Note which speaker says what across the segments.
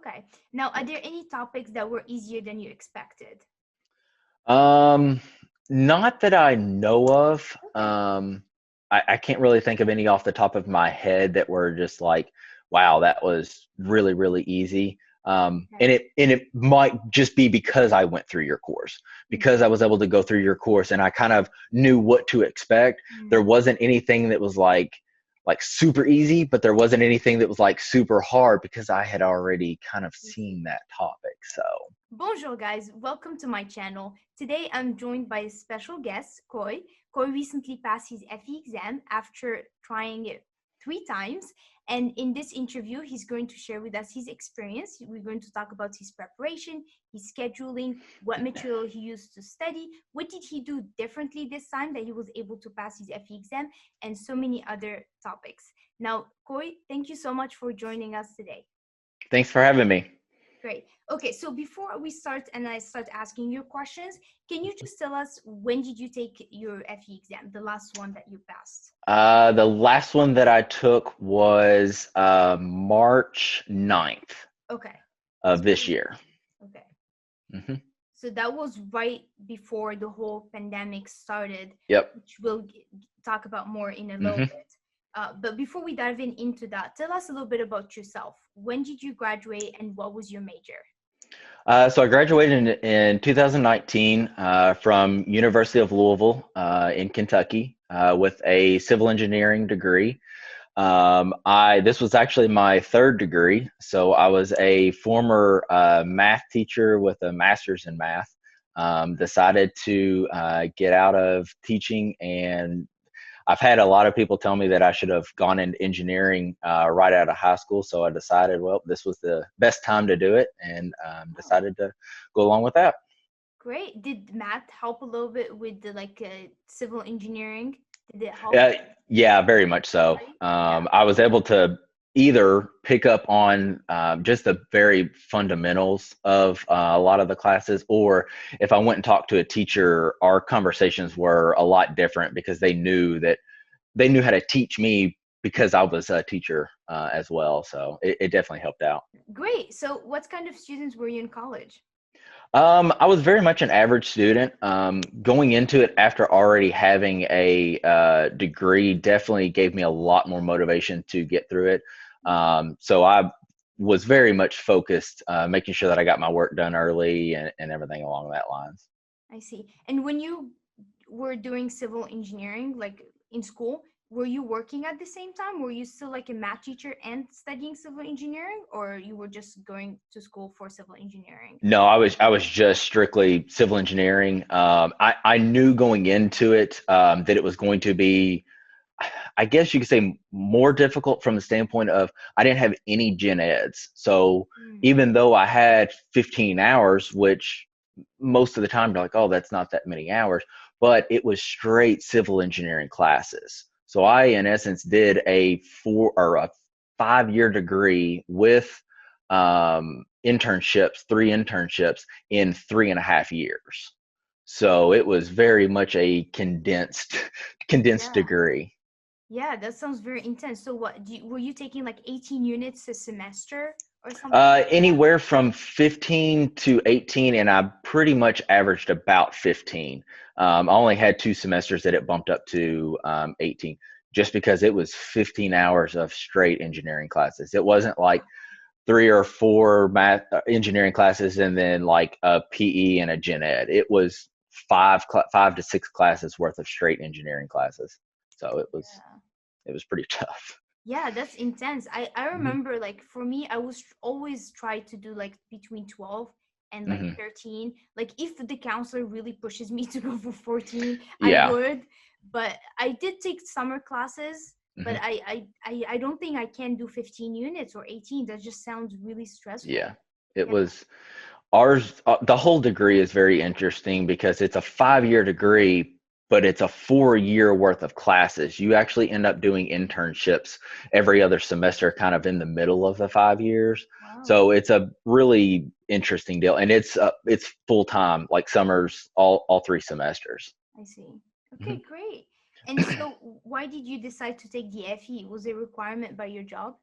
Speaker 1: Okay. Now, are there any topics that were easier than you expected?
Speaker 2: Um, Not that I know of.
Speaker 1: Okay.
Speaker 2: I can't really think of any off the top of my head that were just like, wow, that was really, really easy.
Speaker 1: Okay.
Speaker 2: And it might just be because I went through your course, because
Speaker 1: Mm,
Speaker 2: I was able to go through your course and I kind of knew what to expect. There
Speaker 1: mm,
Speaker 2: wasn't anything that was like super easy, but there wasn't anything that was like super hard because I had already kind of
Speaker 1: I see.
Speaker 2: seen that topic. So,
Speaker 1: Bonjour, guys. Welcome to my channel. Today, I'm joined by a special guest, Koi. Koi recently passed his FE exam after trying it 3 times. And in this interview, he's going to share with us his experience. We're going to talk about his preparation, his scheduling, what material he used to study, what did he do differently this time that he was able to pass his FE exam, and so many other topics. Now, Koi, thank you so much for joining us today.
Speaker 2: thanks for having me.
Speaker 1: Great. Okay, so before we start and I start asking you questions, can you just tell us when did you take your FE exam, the last one that you passed?
Speaker 2: The last one that I took was March 9th
Speaker 1: Okay.
Speaker 2: of this
Speaker 1: So,
Speaker 2: year.
Speaker 1: okay.
Speaker 2: Hmm.
Speaker 1: So that was right before the whole pandemic started,
Speaker 2: Yep.
Speaker 1: which we'll talk about more in a little
Speaker 2: Hmm.
Speaker 1: bit. But before we dive into that, tell us a little bit about yourself. When did you graduate and what was your major?
Speaker 2: So I graduated in 2019 from University of Louisville in Kentucky with a civil engineering degree. I This was actually my third degree. So I was a former math teacher with a master's in math. Decided to get out of teaching, and I've had a lot of people tell me that I should have gone into engineering right out of high school. So I decided, well, this was the best time to do it, and
Speaker 1: Oh,
Speaker 2: decided to go along with that.
Speaker 1: great. Did math help a little bit with the civil engineering? Did it help?
Speaker 2: Uh, yeah, very much so.
Speaker 1: Right? Yeah.
Speaker 2: I was able to either pick up on just the very fundamentals of a lot of the classes, or if I went and talked to a teacher, our conversations were a lot different because they knew how to teach me because I was a teacher as well. So it definitely helped out.
Speaker 1: Great. So, what kind of students were you in college?
Speaker 2: I was very much an average student. Going into it after already having a degree definitely gave me a lot more motivation to get through it. So I was very much focused, making sure that I got my work done early and everything along that lines.
Speaker 1: I see. And when you were doing civil engineering, like in school, were you working at the same time? Were you still like a math teacher and studying civil engineering, or you were just going to school for civil engineering?
Speaker 2: No, I was just strictly civil engineering. I knew going into it that it was going to be, I guess you could say, more difficult from the standpoint of I didn't have any gen eds. So
Speaker 1: Mm,
Speaker 2: even though I had 15 hours, which most of the time they're like, oh, that's not that many hours, but it was straight civil engineering classes. So I, in essence, did a 5 year degree with internships, 3 internships in 3.5 years. So it was very much a condensed
Speaker 1: yeah.
Speaker 2: degree.
Speaker 1: Yeah, that sounds very intense. So what were you taking like 18 units a semester or something like that?
Speaker 2: Anywhere from 15 to 18, and I pretty much averaged about 15. I only had 2 semesters that it bumped up to 18, just because it was 15 hours of straight engineering classes. It wasn't like 3 or 4 math engineering classes and then like a PE and a gen ed. It was 5 to 6 classes worth of straight engineering classes. So
Speaker 1: Yeah.
Speaker 2: it was pretty tough.
Speaker 1: Yeah, that's intense. I
Speaker 2: Hmm.
Speaker 1: remember like for me, I was always try to do like between 12 and like
Speaker 2: Hmm.
Speaker 1: 13. Like if the counselor really pushes me to go for 14, I
Speaker 2: Yeah.
Speaker 1: would. But I did take summer classes, but
Speaker 2: Hmm.
Speaker 1: I don't think I can do 15 units or 18. That just sounds really
Speaker 2: Yeah.
Speaker 1: stressful.
Speaker 2: It
Speaker 1: Yeah.
Speaker 2: was ours. The whole degree is very interesting because it's a 5 year degree, but it's a 4 year worth of classes. You actually end up doing internships every other semester, kind of in the middle of the 5 years.
Speaker 1: Wow.
Speaker 2: So it's a really interesting deal, and it's full time, like summers, all 3 semesters.
Speaker 1: I see.
Speaker 2: Mhm.
Speaker 1: Okay, great. And so why did you decide to take the FE? Was it a requirement by your job?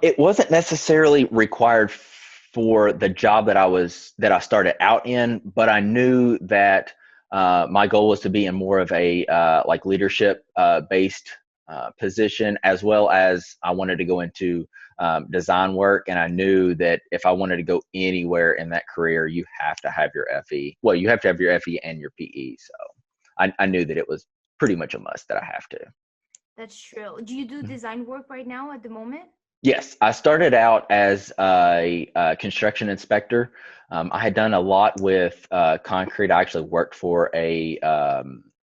Speaker 2: It wasn't necessarily required for the job that I started out in, but I knew that my goal was to be in more of a like leadership based position, as well as I wanted to go into design work. And I knew that if I wanted to go anywhere in that career, you have to have your FE. Well, you have to have your FE and your PE. So I knew that it was pretty much a must that I have to.
Speaker 1: That's true. Do you do design work right now at the moment?
Speaker 2: Yes, I started out as a construction inspector. I had done a lot with concrete. I actually worked for a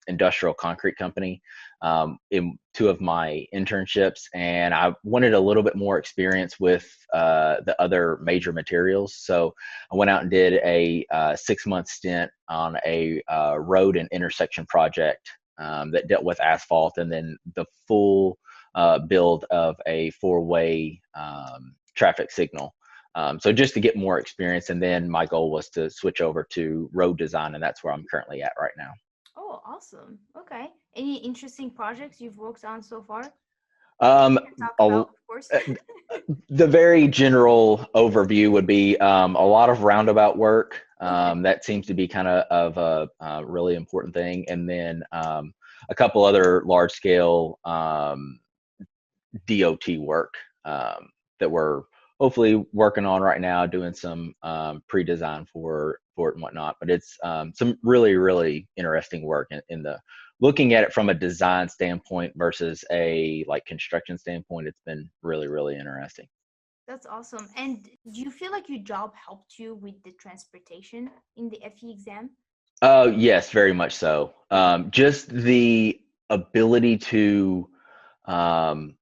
Speaker 2: industrial concrete company in two of my internships, and I wanted a little bit more experience with the other major materials. So I went out and did a 6-month stint on a road and intersection project that dealt with asphalt, and then the full build of a 4-way traffic signal. So just to get more experience, and then my goal was to switch over to road design, and that's where I'm currently at right now.
Speaker 1: Oh, awesome. Okay. Any interesting projects you've worked on so far that
Speaker 2: Um,
Speaker 1: you can talk
Speaker 2: a,
Speaker 1: about, of course?
Speaker 2: the very general overview would be a lot of roundabout work.
Speaker 1: Okay.
Speaker 2: That seems to be kind of a really important thing, and then a couple other large scale DOT work that we're hopefully working on right now, doing some pre-design for it and whatnot. But it's some really interesting work in the looking at it from a design standpoint versus a like construction standpoint. It's been really interesting.
Speaker 1: That's awesome. And do you feel like your job helped you with the transportation in the FE exam?
Speaker 2: Yes, very much so. Just the ability to um,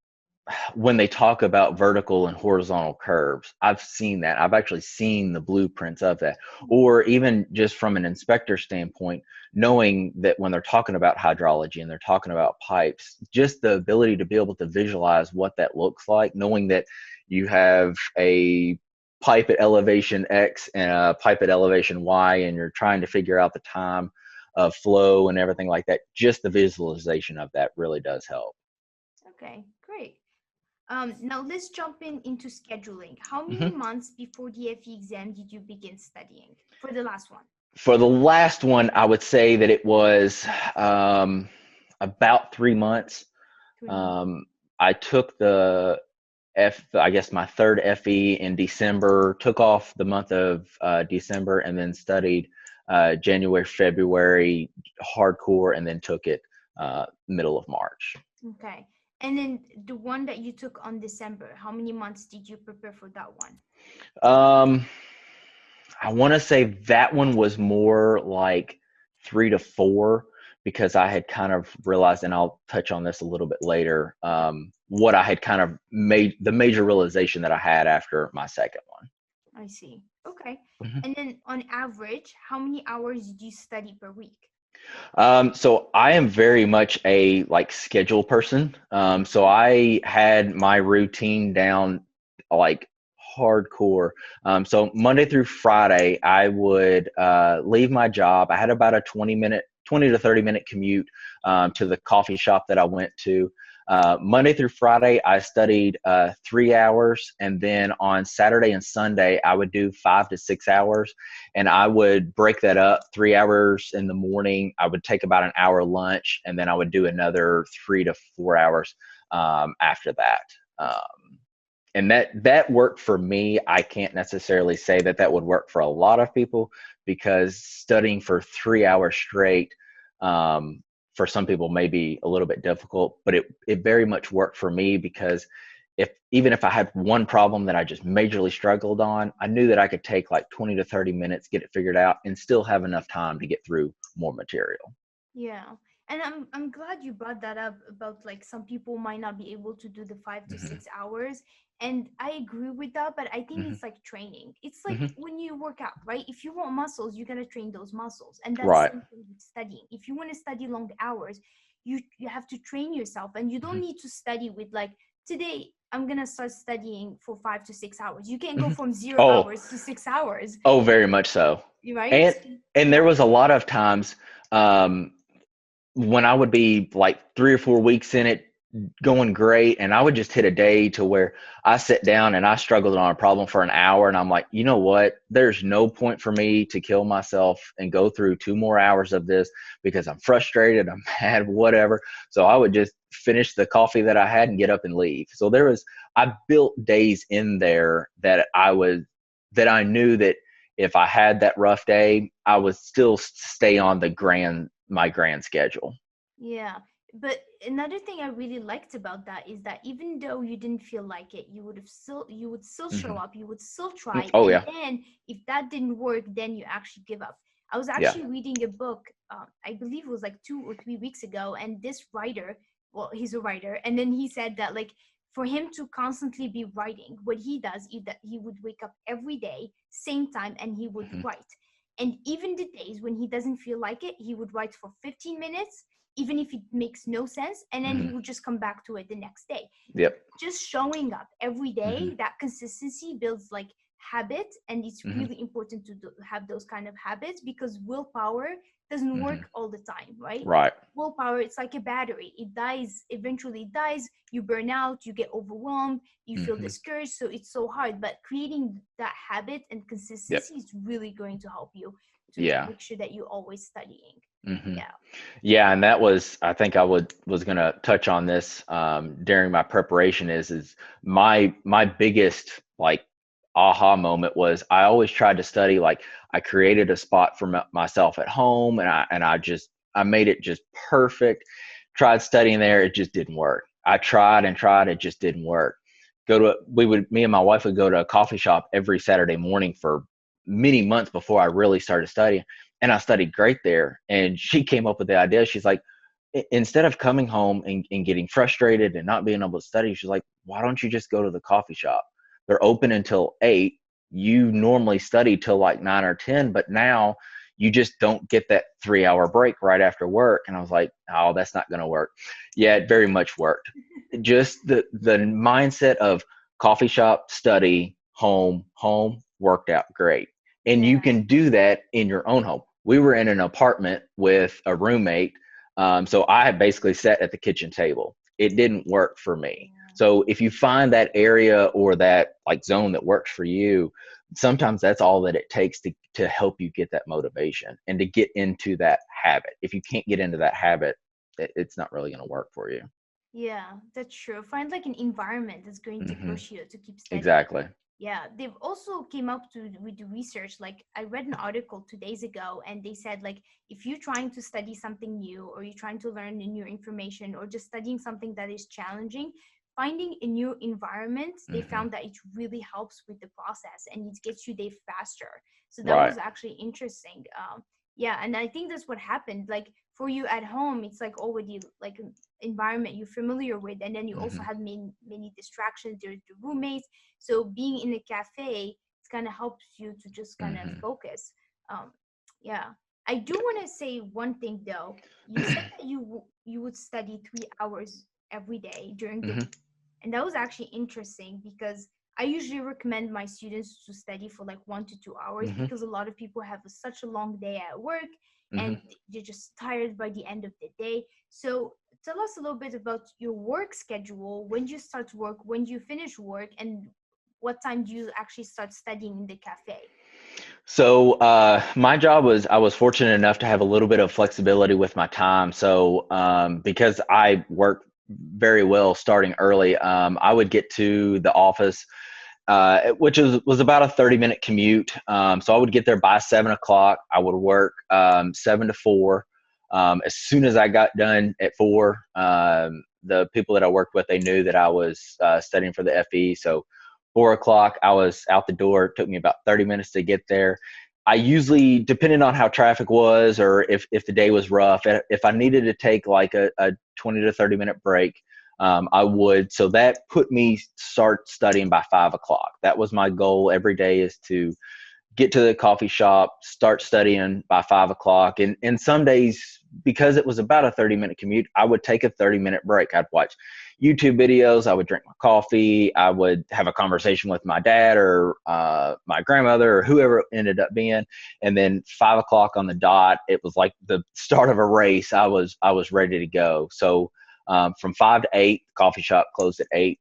Speaker 2: when they talk about vertical and horizontal curves, I've seen that. I've actually seen the blueprints of that. Or even just from an inspector standpoint, knowing that when they're talking about hydrology and they're talking about pipes, just the ability to be able to visualize what that looks like, knowing that you have a pipe at elevation X and a pipe at elevation Y, and you're trying to figure out the time of flow and everything like that, just the visualization of that really does help.
Speaker 1: Okay, great. Now let's jump into scheduling. How many
Speaker 2: Mhm.
Speaker 1: months before the FE exam did you begin studying for the last one?
Speaker 2: For the last one, I would say that it was about 3 months.
Speaker 1: 3 months.
Speaker 2: Um, I took I guess my third FE in December, took off the month of December, and then studied January, February hardcore, and then took it middle of March.
Speaker 1: Okay. And then the one that you took on December, how many months did you prepare for that one?
Speaker 2: Um, I want to say that one was more like 3 to 4 because I had kind of realized, and I'll touch on this a little bit later, what I had kind of made the major realization that I had after my second one.
Speaker 1: I see. Okay.
Speaker 2: Mhm.
Speaker 1: And then on average, how many hours did you study per week?
Speaker 2: So I am very much a like schedule person. So I had my routine down like hardcore. So Monday through Friday, I would leave my job. I had about a 20 to 30 minute commute to the coffee shop that I went to. Monday through Friday, I studied 3 hours, and then on Saturday and Sunday, I would do 5 to 6 hours, and I would break that up. 3 hours in the morning, I would take about an hour lunch, and then I would do another 3 to 4 hours after that. And that worked for me. I can't necessarily say that that would work for a lot of people because studying for 3 hours straight for some people may be a little bit difficult, but it very much worked for me because even if I had one problem that I just majorly struggled on, I knew that I could take like 20 to 30 minutes, get it figured out, and still have enough time to get through more material.
Speaker 1: Yeah. And I'm glad you brought that up about like some people might not be able to do the 5 to
Speaker 2: Hmm.
Speaker 1: 6 hours. And I agree with that, but I think
Speaker 2: Hmm.
Speaker 1: it's like training. It's like
Speaker 2: Hmm.
Speaker 1: when you work out, right? If you want muscles, you got to train those muscles. And that's
Speaker 2: Right.
Speaker 1: same thing with studying. If you want to study long hours, you have to train yourself, and you don't
Speaker 2: Hmm.
Speaker 1: need to study with like today I'm going to start studying for 5 to 6 hours. You can go
Speaker 2: Hmm.
Speaker 1: from 0
Speaker 2: Oh,
Speaker 1: hours to 6 hours,
Speaker 2: oh, very much so.
Speaker 1: right?
Speaker 2: And and there was a lot of times um, when I would be like 3 or 4 weeks in it, going great. And I would just hit a day to where I sit down and I struggled on a problem for an hour. And I'm like, you know what? There's no point for me to kill myself and go through 2 more hours of this because I'm frustrated, I'm mad, whatever. So I would just finish the coffee that I had and get up and leave. So I built days in there that I knew that if I had that rough day, I would still stay on my grand schedule.
Speaker 1: Yeah. But another thing I really liked about that is that even though you didn't feel like it, you would still show
Speaker 2: Hmm.
Speaker 1: up, you would still try.
Speaker 2: Oh
Speaker 1: And
Speaker 2: yeah.
Speaker 1: then if that didn't work, then you actually give up. I was
Speaker 2: Yeah.
Speaker 1: actually reading a book, I believe it was like 2 or 3 weeks ago, and this writer, well, he's a writer, and then he said that like for him to constantly be writing, what he does is that he would wake up every day, same time, and he would
Speaker 2: Hmm.
Speaker 1: write. And even the days when he doesn't feel like it, he would write for 15 minutes, even if it makes no sense, and then he
Speaker 2: Hmm.
Speaker 1: would just come back to it the next day.
Speaker 2: Yep.
Speaker 1: Just showing up every
Speaker 2: Hmm.
Speaker 1: day, that consistency builds like habit, and it's
Speaker 2: Hmm.
Speaker 1: really important to have those kind of habits, because willpower doesn't
Speaker 2: Hmm.
Speaker 1: work all the time, right?
Speaker 2: Right.
Speaker 1: Willpower, it's like a battery, it dies, eventually it dies, you burn out, you get overwhelmed, you feel
Speaker 2: Hmm.
Speaker 1: discouraged, so it's so hard. But creating that habit and
Speaker 2: Yep.
Speaker 1: consistency is really going to help you to
Speaker 2: Yeah.
Speaker 1: make sure that you're always studying.
Speaker 2: Hmm.
Speaker 1: Yeah.
Speaker 2: Yeah, and I think was gonna touch on this during my preparation is my biggest like aha moment was I always tried to study like I created a spot for myself at home and I made it just perfect. Tried studying there, it just didn't work. I tried and tried, it just didn't work. Me and my wife would go to a coffee shop every Saturday morning for many months before I really started studying, and I studied great there. And she came up with the idea. She's like, instead of coming home and getting frustrated and not being able to study, she's like, why don't you just go to the coffee shop? They're open until 8. You normally study till like 9 or 10, but now you just don't get that 3 hour break right after work. And I was like, oh, that's not going to work. Yeah, it very much worked. Just the mindset of coffee shop, study, home worked out great. And you
Speaker 1: Yeah.
Speaker 2: can do that in your own home. We were in an apartment with a roommate, so I basically sat at the kitchen table. It didn't work for me.
Speaker 1: Yeah.
Speaker 2: So if you find that area or that like zone that works for you, sometimes that's all that it takes to help you get that motivation and to get into that habit. If you can't get into that habit, it's not really going to work for you.
Speaker 1: Yeah, that's true. Find like an environment that's going to
Speaker 2: Hmm.
Speaker 1: push you to keep studying.
Speaker 2: Exactly.
Speaker 1: Yeah, they've also came up to with the research. Like I read an article 2 days ago, and they said like if you're trying to study something new, or you're trying to learn a new information, or just studying something that is challenging, finding a new environment, they
Speaker 2: Hmm.
Speaker 1: found that it really helps with the process and it gets you there faster. So that
Speaker 2: Right.
Speaker 1: was actually interesting. Yeah, and I think that's what happened. Like for you at home, it's like already like an environment you're familiar with, and then you also
Speaker 2: Hmm.
Speaker 1: have many distractions. There's the roommates, so being in a cafe, it kind of helps you to just kind of
Speaker 2: Hmm.
Speaker 1: focus. um yeah, I do
Speaker 2: Yeah.
Speaker 1: want to say one thing though. You said that you would study 3 hours every day during the
Speaker 2: Hmm.
Speaker 1: week, and that was actually interesting because I usually recommend my students to study for like 1 to 2 hours,
Speaker 2: Hmm.
Speaker 1: because a lot of people have such a long day at work and
Speaker 2: Hmm.
Speaker 1: they're just tired by the end of the day. So tell us a little bit about your work schedule. When do you start work? When do you finish work? And what time do you actually start studying in the cafe?
Speaker 2: So my job was I was fortunate enough to have a little bit of flexibility with my time. So because I work very well starting early, I would get to the office, which was about a 30-minute commute. So I would get there by 7 o'clock. I would work 7 to 4. As soon as I got done at 4, the people that I worked with, they knew that I was studying for the FE. So 4 o'clock, I was out the door. It took me about 30 minutes to get there. I usually, depending on how traffic was or if the day was rough, if I needed to take like a 20 to 30-minute break, I would. So that put me start studying by 5 o'clock. That was my goal every day, is to get to the coffee shop, start studying by 5 o'clock. And some days, because it was about a 30-minute commute, I would take a 30-minute break. I'd watch YouTube videos. I would drink my coffee. I would have a conversation with my dad or my grandmother or whoever it ended up being. And then 5 o'clock on the dot, it was like the start of a race. I was ready to go. So From 5 to 8, coffee shop closed at 8.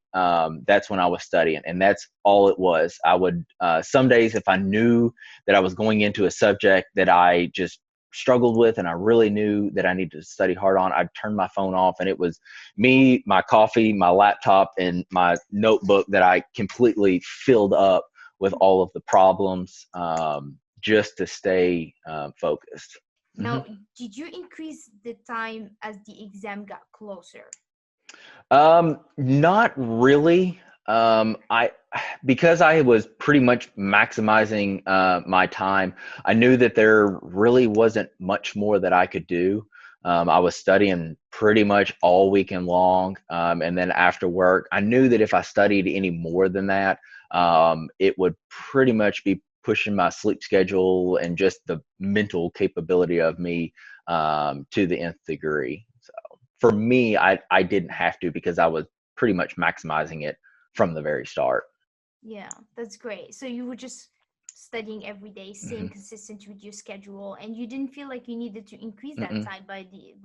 Speaker 2: That's when I was studying, and that's all it was. I would some days, if I knew that I was going into a subject that I just struggled with and I really knew that I needed to study hard on, I'd turn my phone off, and it was me, my coffee, my laptop, and my notebook that I completely filled up with all of the problems, just to stay focused.
Speaker 1: Now, did you increase the time as the exam got closer?
Speaker 2: Not really. I Because I was pretty much maximizing my time. I knew that there really wasn't much more that I could do. I was studying pretty much all weekend long, and then after work, I knew that if I studied any more than that, it would pretty much be pushing my sleep schedule and just the mental capability of me to the nth degree. So for me, I didn't have to, because I was pretty much maximizing it from the very start.
Speaker 1: Yeah, that's great. So you were just studying every day, staying
Speaker 2: Hmm.
Speaker 1: consistent with your schedule, and you didn't feel like you needed to increase that
Speaker 2: Mm-mm.
Speaker 1: time by the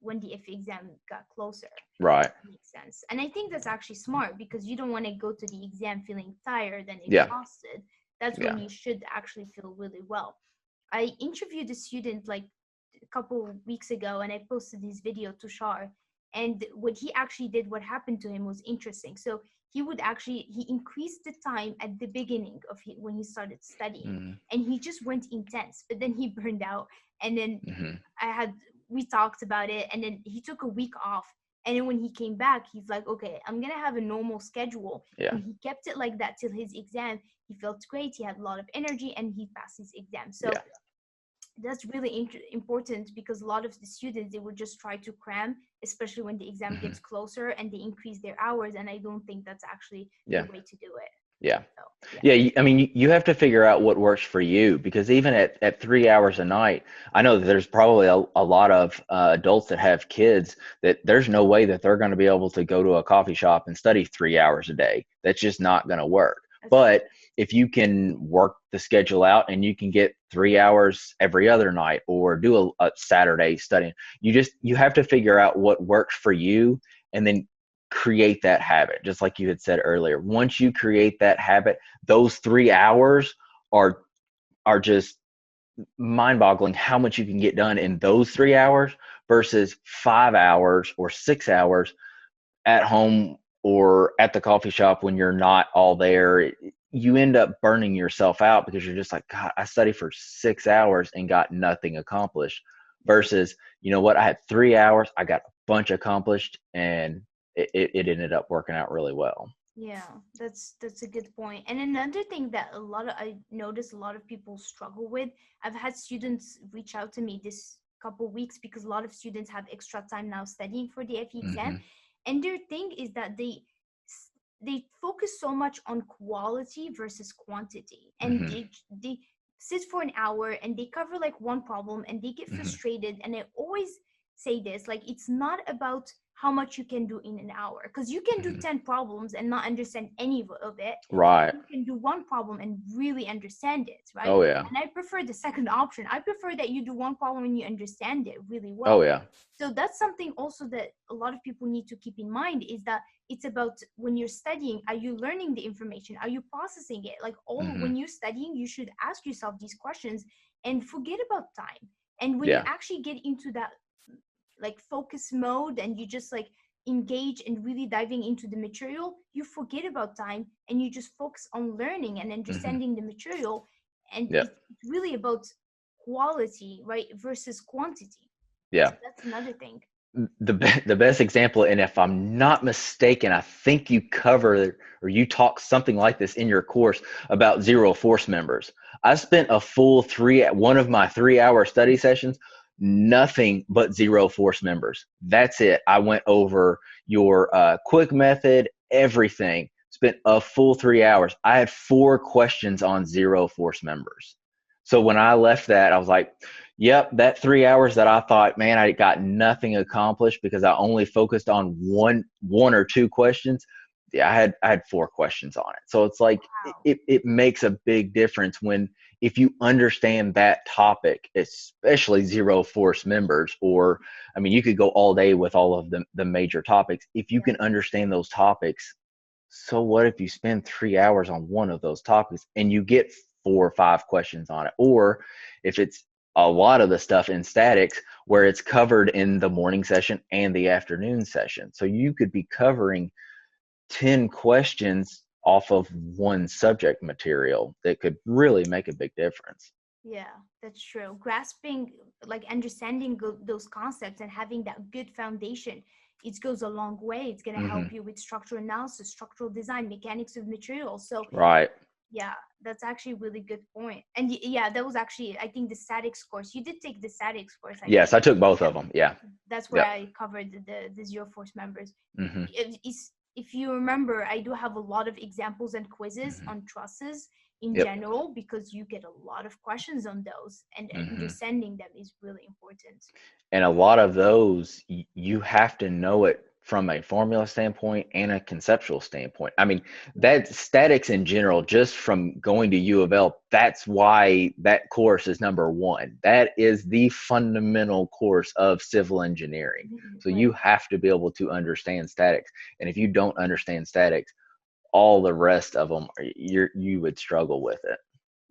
Speaker 1: when the FE exam got closer.
Speaker 2: Right.
Speaker 1: Makes sense. And I think that's actually smart, because you don't want to go to the exam feeling tired and
Speaker 2: Yeah.
Speaker 1: exhausted. That's when
Speaker 2: Yeah.
Speaker 1: you should actually feel really well. I interviewed a student like a couple weeks ago, and I posted his video to Shar. And what he actually did, what happened to him was interesting. So he increased the time at the beginning of when he started studying,
Speaker 2: Mm-hmm.
Speaker 1: and he just went intense, but then he burned out. And then
Speaker 2: Mm-hmm.
Speaker 1: I had we talked about it, and then he took a week off. And then when he came back, he's like, okay, I'm gonna have a normal schedule.
Speaker 2: Yeah.
Speaker 1: And he kept it like that till his exam. He felt great, he had a lot of energy, and he passed his exam. So
Speaker 2: Yeah.
Speaker 1: that's really important, because a lot of the students, they would just try to cram, especially when the exam
Speaker 2: Mm-hmm.
Speaker 1: gets closer, and they increase their hours, and I don't think that's actually the
Speaker 2: Yeah.
Speaker 1: way to do it.
Speaker 2: Yeah.
Speaker 1: So yeah.
Speaker 2: Yeah, I mean, you have to figure out what works for you, because even at 3 hours a night, I know that there's probably a lot of adults that have kids that there's no way that they're going to be able to go to a coffee shop and study 3 hours a day. That's just not going to work.
Speaker 1: That's true.
Speaker 2: But if you can work the schedule out and you can get 3 hours every other night, or do a Saturday studying, you have to figure out what works for you, and then create that habit. Just like you had said earlier, once you create that habit, those 3 hours are just mind-boggling how much you can get done in those 3 hours versus 5 hours or 6 hours at home or at the coffee shop when you're not all there. You end up burning yourself out, because you're just like, God, I studied for 6 hours and got nothing accomplished. Versus, you know what, I had 3 hours, I got a bunch accomplished, and it ended up working out really well.
Speaker 1: Yeah, that's a good point. And another thing that I notice a lot of people struggle with. I've had students reach out to me this couple weeks, because a lot of students have extra time now studying for the FE exam,
Speaker 2: Hmm.
Speaker 1: and their thing is that they focus so much on quality versus quantity, and
Speaker 2: Hmm.
Speaker 1: they sit for an hour and they cover like one problem, and they get
Speaker 2: Hmm.
Speaker 1: frustrated. And I always say this, like, it's not about how much you can do in an hour, because you can do
Speaker 2: Hmm.
Speaker 1: 10 problems and not understand any of it.
Speaker 2: Right.
Speaker 1: You can do one problem and really understand it, right?
Speaker 2: Oh yeah.
Speaker 1: And I prefer the second option. I prefer that you do one problem and you understand it really
Speaker 2: Oh
Speaker 1: well.
Speaker 2: yeah.
Speaker 1: So that's something also that a lot of people need to keep in mind, is that it's about, when you're studying, are you learning the information, are you processing it? Like, all
Speaker 2: Hmm.
Speaker 1: when you're studying, you should ask yourself these questions and forget about time. And when you
Speaker 2: Yeah.
Speaker 1: actually get into that like focus mode, and you just like engage and really diving into the material, you forget about time, and you just focus on learning and
Speaker 2: Hmm.
Speaker 1: understanding the material. And
Speaker 2: Yeah.
Speaker 1: it's really about quality, right, versus quantity.
Speaker 2: Yeah.
Speaker 1: So that's another thing.
Speaker 2: The best example, and if I'm not mistaken, I think you cover, or you talk something like this in your course, about zero force members. I spent a full one of my 3 hour study sessions, nothing but zero force members. That's it. I went over your quick method, everything. Spent a full 3 hours. I had 4 questions on zero force members. So when I left that, I was like, yep, that 3 hours that I thought, man, I got nothing accomplished because I only focused on one or two questions. yeah, I had 4 questions on it. So it's like
Speaker 1: Wow.
Speaker 2: it makes a big difference when if you understand that topic, especially zero force members, or I mean, you could go all day with all of the major topics. If you
Speaker 1: Yeah.
Speaker 2: can understand those topics, so what if you spend 3 hours on one of those topics and you get 4 or 5 questions on it? Or if it's a lot of the stuff in statics where it's covered in the morning session and the afternoon session. So you could be covering 10 questions off of one subject material that could really make a big difference.
Speaker 1: Yeah, that's true. Grasping, like understanding those concepts and having that good foundation, it goes a long way. It's going to
Speaker 2: Hmm.
Speaker 1: help you with structural analysis, structural design, mechanics of materials. So,
Speaker 2: Right.
Speaker 1: yeah, that's actually a really good point. And yeah, that was actually, I think, the statics course. You did take the statics course, I
Speaker 2: Yes,
Speaker 1: think.
Speaker 2: I took both
Speaker 1: Yeah,
Speaker 2: of them. Yeah.
Speaker 1: that's where
Speaker 2: Yep.
Speaker 1: I covered the zero force members.
Speaker 2: Hmm.
Speaker 1: If you remember, I do have a lot of examples and quizzes
Speaker 2: Hmm.
Speaker 1: on trusses in
Speaker 2: Yep.
Speaker 1: general because you get a lot of questions on those, and
Speaker 2: Hmm.
Speaker 1: understanding them is really important.
Speaker 2: And a lot of those, you have to know it from a formula standpoint and a conceptual standpoint. I mean,
Speaker 1: Yeah.
Speaker 2: that statics in general, just from going to U of L, that's why that course is number one. That is the fundamental course of civil engineering. So you
Speaker 1: Right.
Speaker 2: have to be able to understand statics. And if you don't understand statics, all the rest of them, you would struggle with it.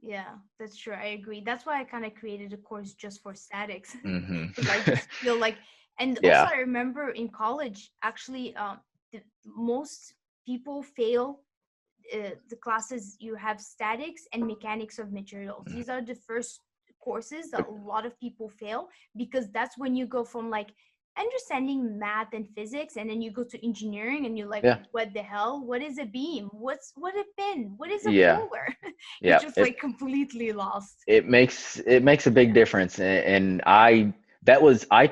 Speaker 1: Yeah, that's true. I agree. That's why I kind of created a course just for statics
Speaker 2: Hmm.
Speaker 1: because I just feel like, and also
Speaker 2: Yeah.
Speaker 1: I remember in college, actually, most people fail the classes. You have statics and mechanics of materials. These are the first courses that a lot of people fail because that's when you go from like understanding math and physics, and then you go to engineering and you're like,
Speaker 2: Yeah.
Speaker 1: what the hell, what is a beam, what a pin, what is a
Speaker 2: Yeah.
Speaker 1: roller? You're
Speaker 2: Yeah.
Speaker 1: just like completely lost.
Speaker 2: It makes a big difference, and I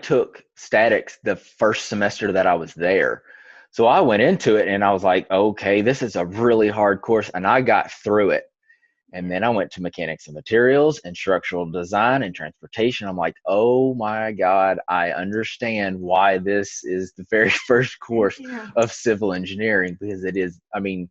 Speaker 2: took statics the first semester that I was there, so I went into it and I was like, okay, this is a really hard course, and I got through it. And
Speaker 1: Yeah.
Speaker 2: then I went to mechanics and materials and structural design and transportation. I'm like, oh my god, I understand why this is the very first course
Speaker 1: Yeah.
Speaker 2: of civil engineering, because it is, I mean,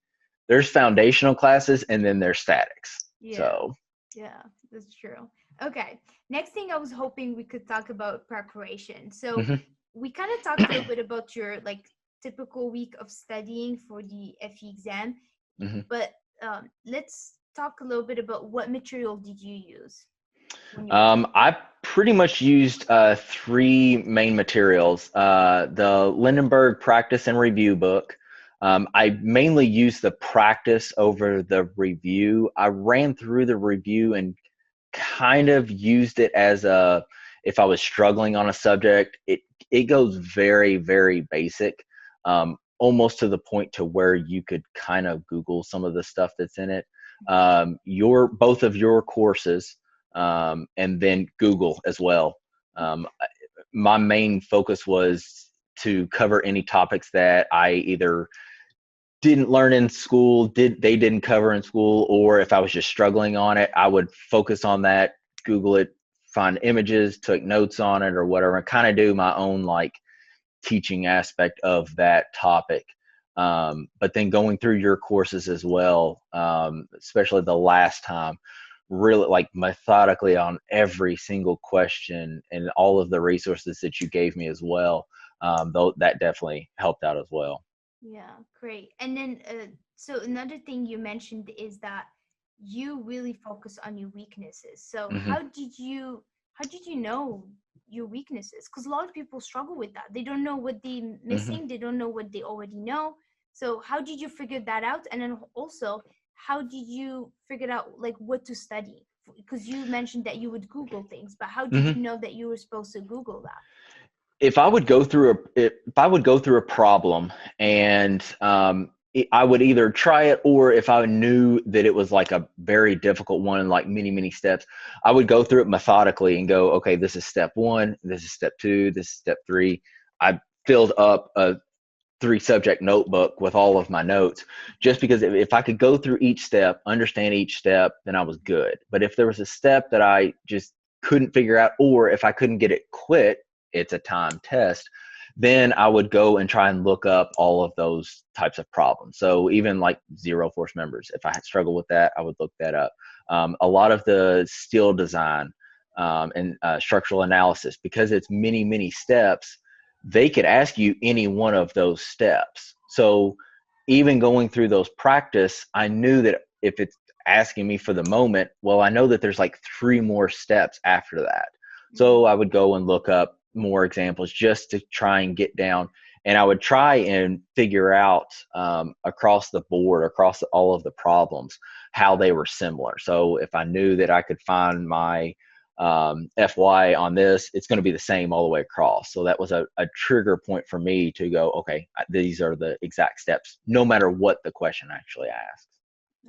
Speaker 2: there's foundational classes and then there's statics.
Speaker 1: Yeah.
Speaker 2: So
Speaker 1: Yeah, that's true. Okay. Next thing, I was hoping we could talk about preparation. So
Speaker 2: mhm.
Speaker 1: we kind of talked a little bit about your like typical week of studying for the FE exam,
Speaker 2: Mhm.
Speaker 1: but let's talk a little bit about what material did you use when you were.
Speaker 2: I pretty much used 3 main materials. The Lindenberg practice and review book. I mainly used the practice over the review. I ran through the review and kind of used it as a, if I was struggling on a subject. It goes very, very basic, almost to the point to where you could kind of Google some of the stuff that's in it. Your both of your courses, and then Google as well. My main focus was to cover any topics that I either didn't learn in school, they didn't cover in school, or if I was just struggling on it, I would focus on that, Google it, find images, took notes on it or whatever, and kind of do my own like teaching aspect of that topic. But then going through your courses as well, especially the last time, really like methodically on every single question and all of the resources that you gave me as well. Though that definitely helped out as well.
Speaker 1: Yeah, great. And then, so another thing you mentioned is that you really focus on your weaknesses. So
Speaker 2: Hmm.
Speaker 1: how did you know your weaknesses? Because a lot of people struggle with that. They don't know what they're
Speaker 2: Hmm.
Speaker 1: missing. They don't know what they already know. So how did you figure that out? And then also, how did you figure out like what to study? Because you mentioned that you would Google things, but how did
Speaker 2: Hmm.
Speaker 1: you know that you were supposed to Google that?
Speaker 2: If I would go through a problem, and I would either try it, or if I knew that it was like a very difficult one and like many, many steps, I would go through it methodically and go, okay, this is step one, this is step two, this is step three. I filled up a 3 subject notebook with all of my notes, just because if I could go through each step, understand each step, then I was good. But if there was a step that I just couldn't figure out, or if I couldn't get it quit, it's a time test, then I would go and try and look up all of those types of problems. So even like zero force members, if I had struggled with that, I would look that up. A lot of the steel design and structural analysis, because it's many, many steps, they could ask you any one of those steps. So even going through those practice, I knew that if it's asking me for the moment, well, I know that there's like 3 more steps after that. So I would go and look up more examples just to try and get down, and I would try and figure out across the board, across all of the problems, how they were similar. So if I knew that I could find my FY on this, it's going to be the same all the way across. So that was a trigger point for me to go, okay, these are the exact steps, no matter what the question actually asks.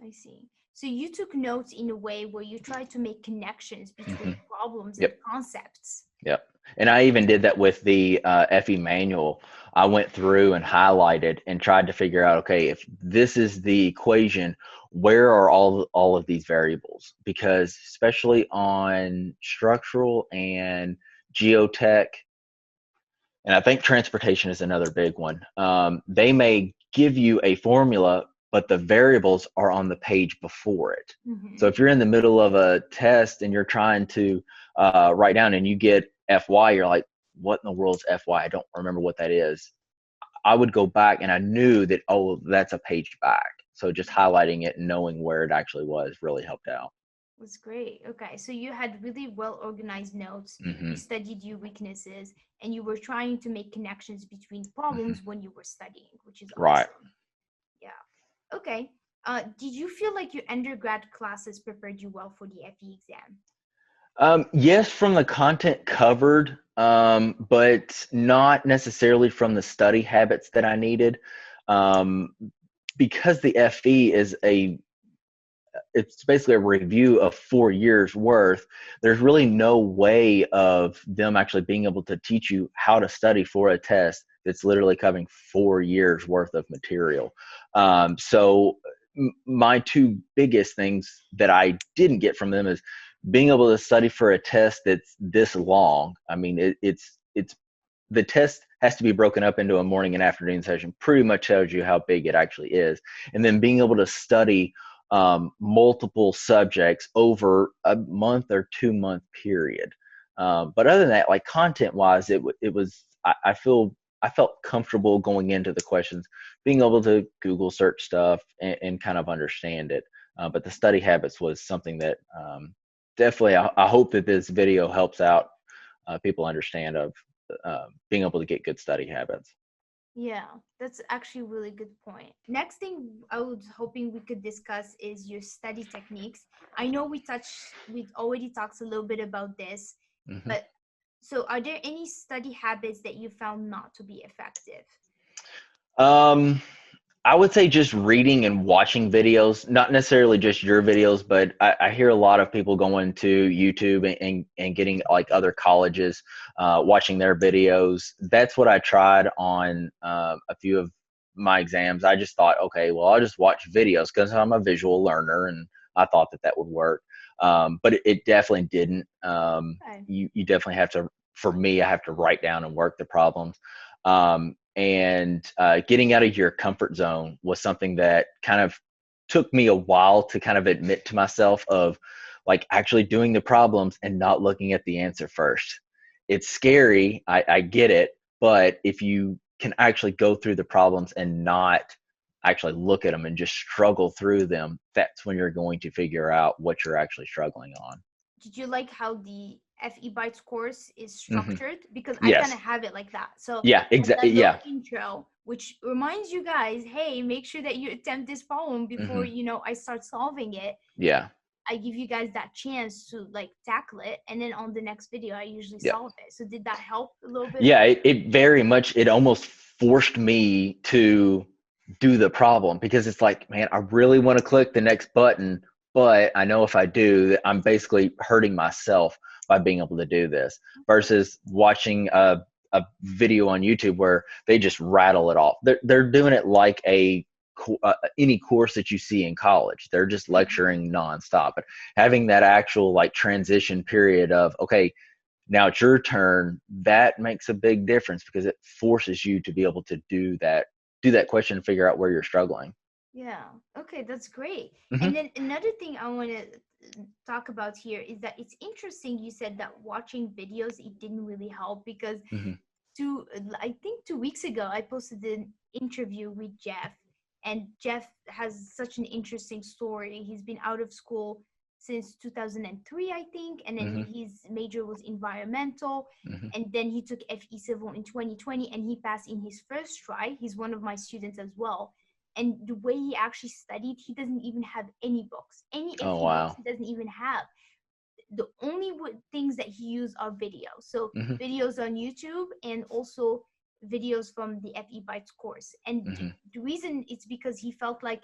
Speaker 1: I see. So you took notes in a way where you tried to make connections between problems and
Speaker 2: Yep.
Speaker 1: concepts.
Speaker 2: Yep. And I even did that with the FE manual. I went through and highlighted and tried to figure out, okay, if this is the equation, where are all of these variables? Because especially on structural and geotech, and I think transportation is another big one, they may give you a formula, but the variables are on the page before it. So if you're in the middle of a test and you're trying to write down and you get FY, you're like, what in the world's FY? I don't remember what that is. I would go back and I knew that, oh, that's a page back. So just highlighting it and knowing where it actually was really helped out.
Speaker 1: That's great. Okay, so you had really well organized notes. You studied your weaknesses, and you were trying to make connections between problems when you were studying, which is awesome.
Speaker 2: Right.
Speaker 1: Yeah. Okay. Did you feel like your undergrad classes prepared you well for the FE exam?
Speaker 2: Yes, from the content covered, but not necessarily from the study habits that I needed. Because the FE is it's basically a review of 4 years worth. There's really no way of them actually being able to teach you how to study for a test that's literally covering 4 years worth of material. So my 2 biggest things that I didn't get from them is being able to study for a test that's this long. I mean, it's the test has to be broken up into a morning and afternoon session, pretty much tells you how big it actually is. And then being able to study multiple subjects over a month or 2-month period. But other than that, like content wise, it was, I felt comfortable going into the questions, being able to Google search stuff and kind of understand it. But the study habits was something that definitely, I hope that this video helps out people understand of being able to get good study habits.
Speaker 1: Yeah, that's actually a really good point. Next thing I was hoping we could discuss is your study techniques. I know we already talked a little bit about this, but so are there any study habits that you found not to be effective?
Speaker 2: I would say just reading and watching videos, not necessarily just your videos, but I hear a lot of people going to YouTube and getting like other colleges, watching their videos. That's what I tried on a few of my exams. I just thought, okay, well, I'll just watch videos because I'm a visual learner, and I thought that would work. But it definitely didn't. You definitely have to, for me, I have to write down and work the problems. And getting out of your comfort zone was something that kind of took me a while to kind of admit to myself, of like actually doing the problems and not looking at the answer first. It's scary, I get it, but if you can actually go through the problems and not actually look at them and just struggle through them, that's when you're going to figure out what you're actually struggling on.
Speaker 1: Did you like how the FE Bytes course is structured? Because I
Speaker 2: Yes.
Speaker 1: kind of have it like that. So
Speaker 2: Yeah, exactly.
Speaker 1: that little
Speaker 2: Yeah.
Speaker 1: intro, which reminds you guys, hey, make sure that you attempt this problem before I start solving it.
Speaker 2: Yeah.
Speaker 1: I give you guys that chance to like tackle it, and then on the next video I usually solve it. So did that help a little bit?
Speaker 2: Yeah, it very much, it almost forced me to do the problem, because it's like, man, I really want to click the next button, but I know if I do, I'm basically hurting myself by being able to do this, versus watching a video on YouTube where they just rattle it off. They're doing it like any course that you see in college. They're just lecturing nonstop, but having that actual like transition period of, okay, Now it's your turn. That makes a big difference because it forces you to be able to do that question and figure out where you're struggling.
Speaker 1: Yeah. Okay, that's great.
Speaker 2: Hmm.
Speaker 1: And then another thing I want to talk about here is that it's interesting you said that watching videos it didn't really help because
Speaker 2: Hmm.
Speaker 1: I think 2 weeks ago I posted an interview with Jeff, and Jeff has such an interesting story. He's been out of school since 2003, I think, and then
Speaker 2: Hmm.
Speaker 1: his major was environmental,
Speaker 2: Hmm.
Speaker 1: and then he took FE Civil in 2020, and he passed in his first try. He's one of my students as well. And the way he actually studied, he doesn't even have any books, any
Speaker 2: Oh
Speaker 1: FE books.
Speaker 2: wow.
Speaker 1: He doesn't even have. The only things that he used are videos. So
Speaker 2: Hmm.
Speaker 1: videos on YouTube and also videos from the FE Bytes course. And
Speaker 2: Hmm.
Speaker 1: the reason it's because he felt like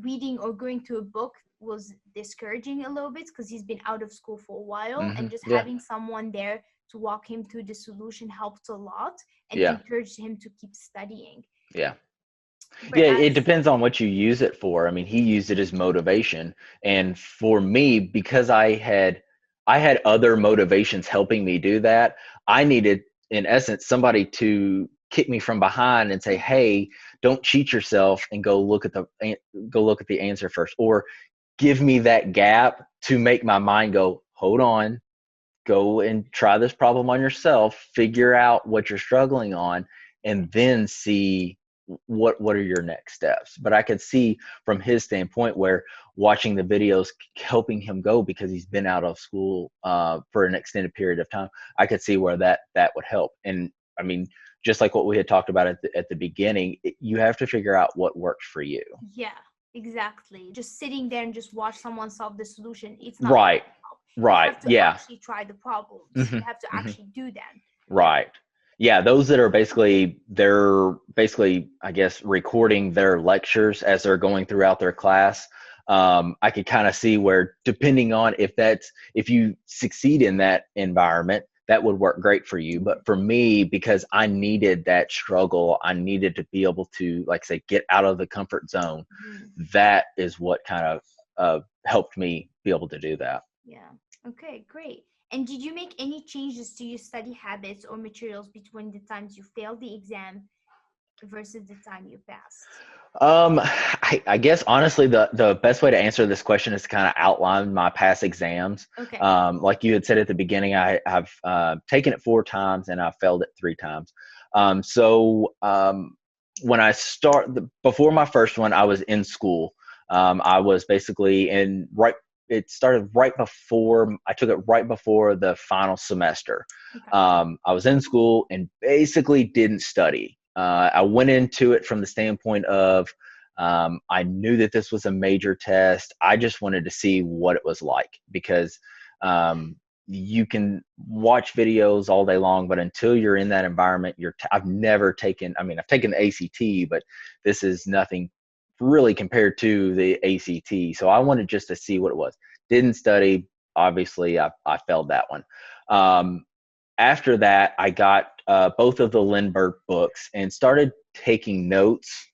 Speaker 1: reading or going to a book was discouraging a little bit because he's been out of school for a while,
Speaker 2: Hmm.
Speaker 1: and just
Speaker 2: Yeah.
Speaker 1: having someone there to walk him through the solution helped a lot and
Speaker 2: Yeah.
Speaker 1: encouraged him to keep studying.
Speaker 2: Yeah. Yeah, it
Speaker 1: Whereas,
Speaker 2: depends on what you use it for. I mean, he used it as motivation, and for me, because I had other motivations helping me do that, I needed, in essence, somebody to kick me from behind and say, "Hey, don't cheat yourself and go look at the answer first," or give me that gap to make my mind go, "Hold on, go and try this problem on yourself, figure out what you're struggling on, and then see what are your next steps." But I could see from his standpoint where watching the videos helping him go because he's been out of school for an extended period of time. I could see where that would help. And I mean, just like what we had talked about at the beginning, you have to figure out what works for you.
Speaker 1: yeah, exactly. Just sitting there and just watch someone solve the solution, it's not
Speaker 2: Right.
Speaker 1: going to help. You
Speaker 2: Right.
Speaker 1: have to
Speaker 2: Yeah.
Speaker 1: actually try the problems.
Speaker 2: Hmm.
Speaker 1: You have to
Speaker 2: Hmm.
Speaker 1: actually do that. Yeah.
Speaker 2: Right. Yeah, those that are they're basically, I guess, recording their lectures as they're going throughout their class. I could kind of see where, depending on if you succeed in that environment, that would work great for you. But for me, because I needed that struggle, I needed to be able to, like I say, get out of the comfort zone.
Speaker 1: Mhm.
Speaker 2: That is what kind of helped me be able to do that.
Speaker 1: Yeah. Okay, great. And did you make any changes to your study habits or materials between the times you failed the exam versus the time you passed?
Speaker 2: I guess honestly, the best way to answer this question is to kind of outline my past exams.
Speaker 1: Okay.
Speaker 2: Like you had said at the beginning, have taken it 4 times and I've failed it 3 times. When before my first one, I was in school. I was basically in right. It started right before I took it right before the final semester.
Speaker 1: Okay.
Speaker 2: I was in school and basically didn't study. I went into it from the standpoint of I knew that this was a major test. I just wanted to see what it was like because you can watch videos all day long, but until you're in that environment, I've never taken, I mean, I've taken the ACT, but this is nothing really compared to the ACT. So I wanted just to see what it was. Didn't study. Obviously, I failed that one. After that, I got both of the Lindbergh books and started taking notes.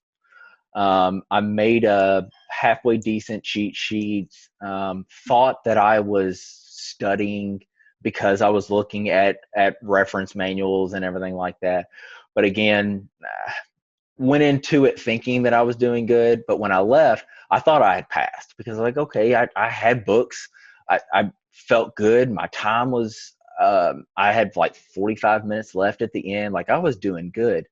Speaker 2: I made a halfway decent cheat sheet. Thought that I was studying because I was looking at reference manuals and everything like that. But again, went into it thinking that I was doing good. But when I left, I thought I had passed because like, okay, I had books. I felt good. My time was, I had like 45 minutes left at the end. Like I was doing good.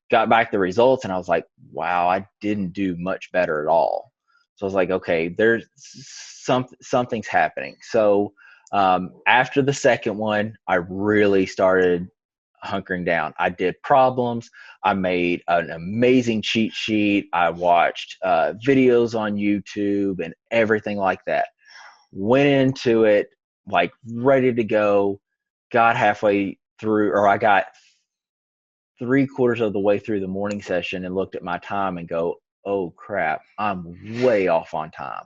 Speaker 2: Got back the results and I was like, wow, I didn't do much better at all. So I was like, okay, there's something's happening. So after the second one, I really started hunkering down. I did problems. I made an amazing cheat sheet. I watched videos on YouTube and everything like that. Went into it like ready to go. Got halfway through, or I got 3/4 of the way through the morning session and looked at my time and go, oh crap, I'm way off on time.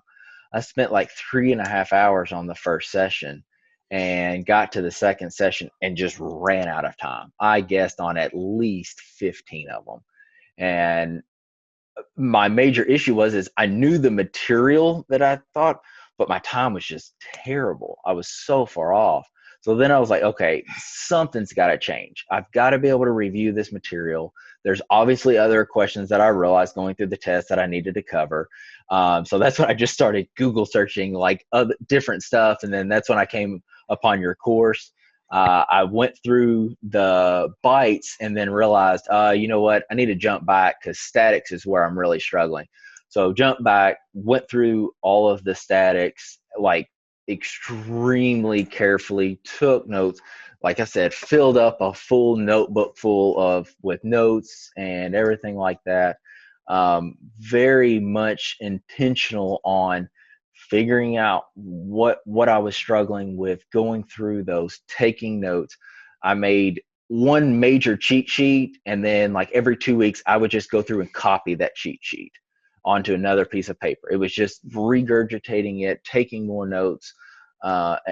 Speaker 2: I spent like 3.5 hours on the first session and got to the second session and just ran out of time. I guessed on at least 15 of them. And my major issue is I knew the material that I thought, but my time was just terrible. I was so far off. So then I was like, okay, something's got to change. I've got to be able to review this material. There's obviously other questions that I realized going through the test that I needed to cover. So that's when I just started Google searching like other different stuff. And then that's when I came upon your course. I went through the bites and then realized, you know what, I need to jump back because statics is where I'm really struggling. So jump back, went through all of the statics, like extremely carefully, took notes. Like I said, filled up a full notebook full of with notes and everything like that. Very much intentional on figuring out what I was struggling with, going through those, taking notes. I made one major cheat sheet, and then like every 2 weeks, I would just go through and copy that cheat sheet onto another piece of paper. It was just regurgitating it, taking more notes,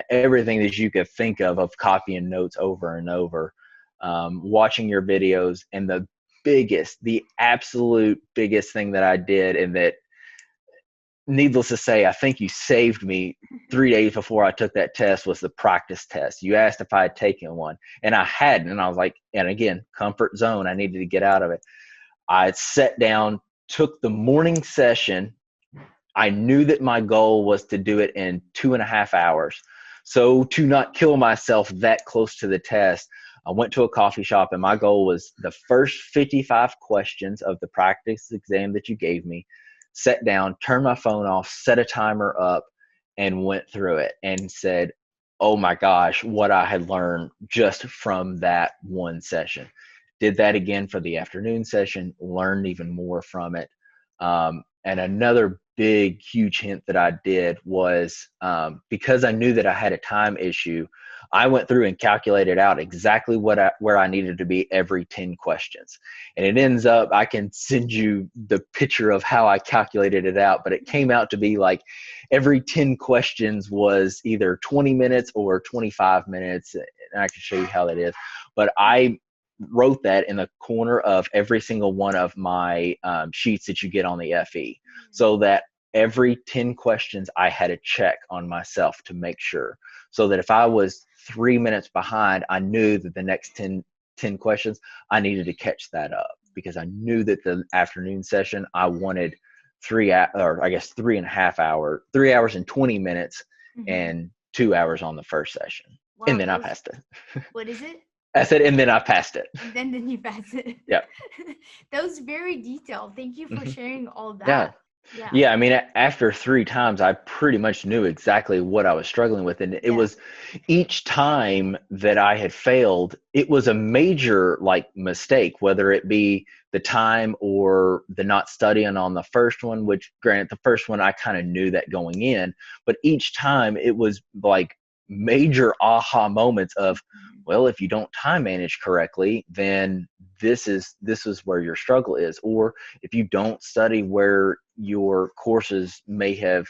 Speaker 2: everything that you could think of copying notes over and over, watching your videos. And the absolute biggest thing that I did, and that, needless to say, I think you saved me 3 days before I took that test, was the practice test. You asked if I had taken one, and I hadn't. And I was like, and again, comfort zone, I needed to get out of it. I sat down, took the morning session. I knew that my goal was to do it in 2.5 hours. So to not kill myself that close to the test, I went to a coffee shop, and my goal was the first 55 questions of the practice exam that you gave me. Sat down, turned my phone off, set a timer up, and went through it and said, oh my gosh, what I had learned just from that one session. Did that again for the afternoon session, learned even more from it. And another big, huge hint that I did was, because I knew that I had a time issue, I went through and calculated out exactly where I needed to be every 10 questions. And it ends up, I can send you the picture of how I calculated it out, but it came out to be like every 10 questions was either 20 minutes or 25 minutes. And I can show you how that is. But I wrote that in the corner of every single one of my sheets that you get on the FE, so that every 10 questions I had a check on myself to make sure, so that if I was 3 minutes behind, I knew that the next 10 questions, I needed to catch that up, because I knew that the afternoon session, I wanted 3.5 hours, 3 hours and 20 minutes, and 2 hours on the first session.
Speaker 1: Wow,
Speaker 2: and then I passed it.
Speaker 1: What is it?
Speaker 2: I said, and then I passed it.
Speaker 1: And then you passed it.
Speaker 2: Yeah.
Speaker 1: That was very detailed. Thank you for sharing all that.
Speaker 2: Yeah. Yeah, I mean, after 3 times, I pretty much knew exactly what I was struggling with. And it was, each time that I had failed, it was a major like mistake, whether it be the time or the not studying on the first one, which granted, the first one, I kind of knew that going in, but each time it was like major aha moments of, well, if you don't time manage correctly, then this is where your struggle is. Or if you don't study where your courses may have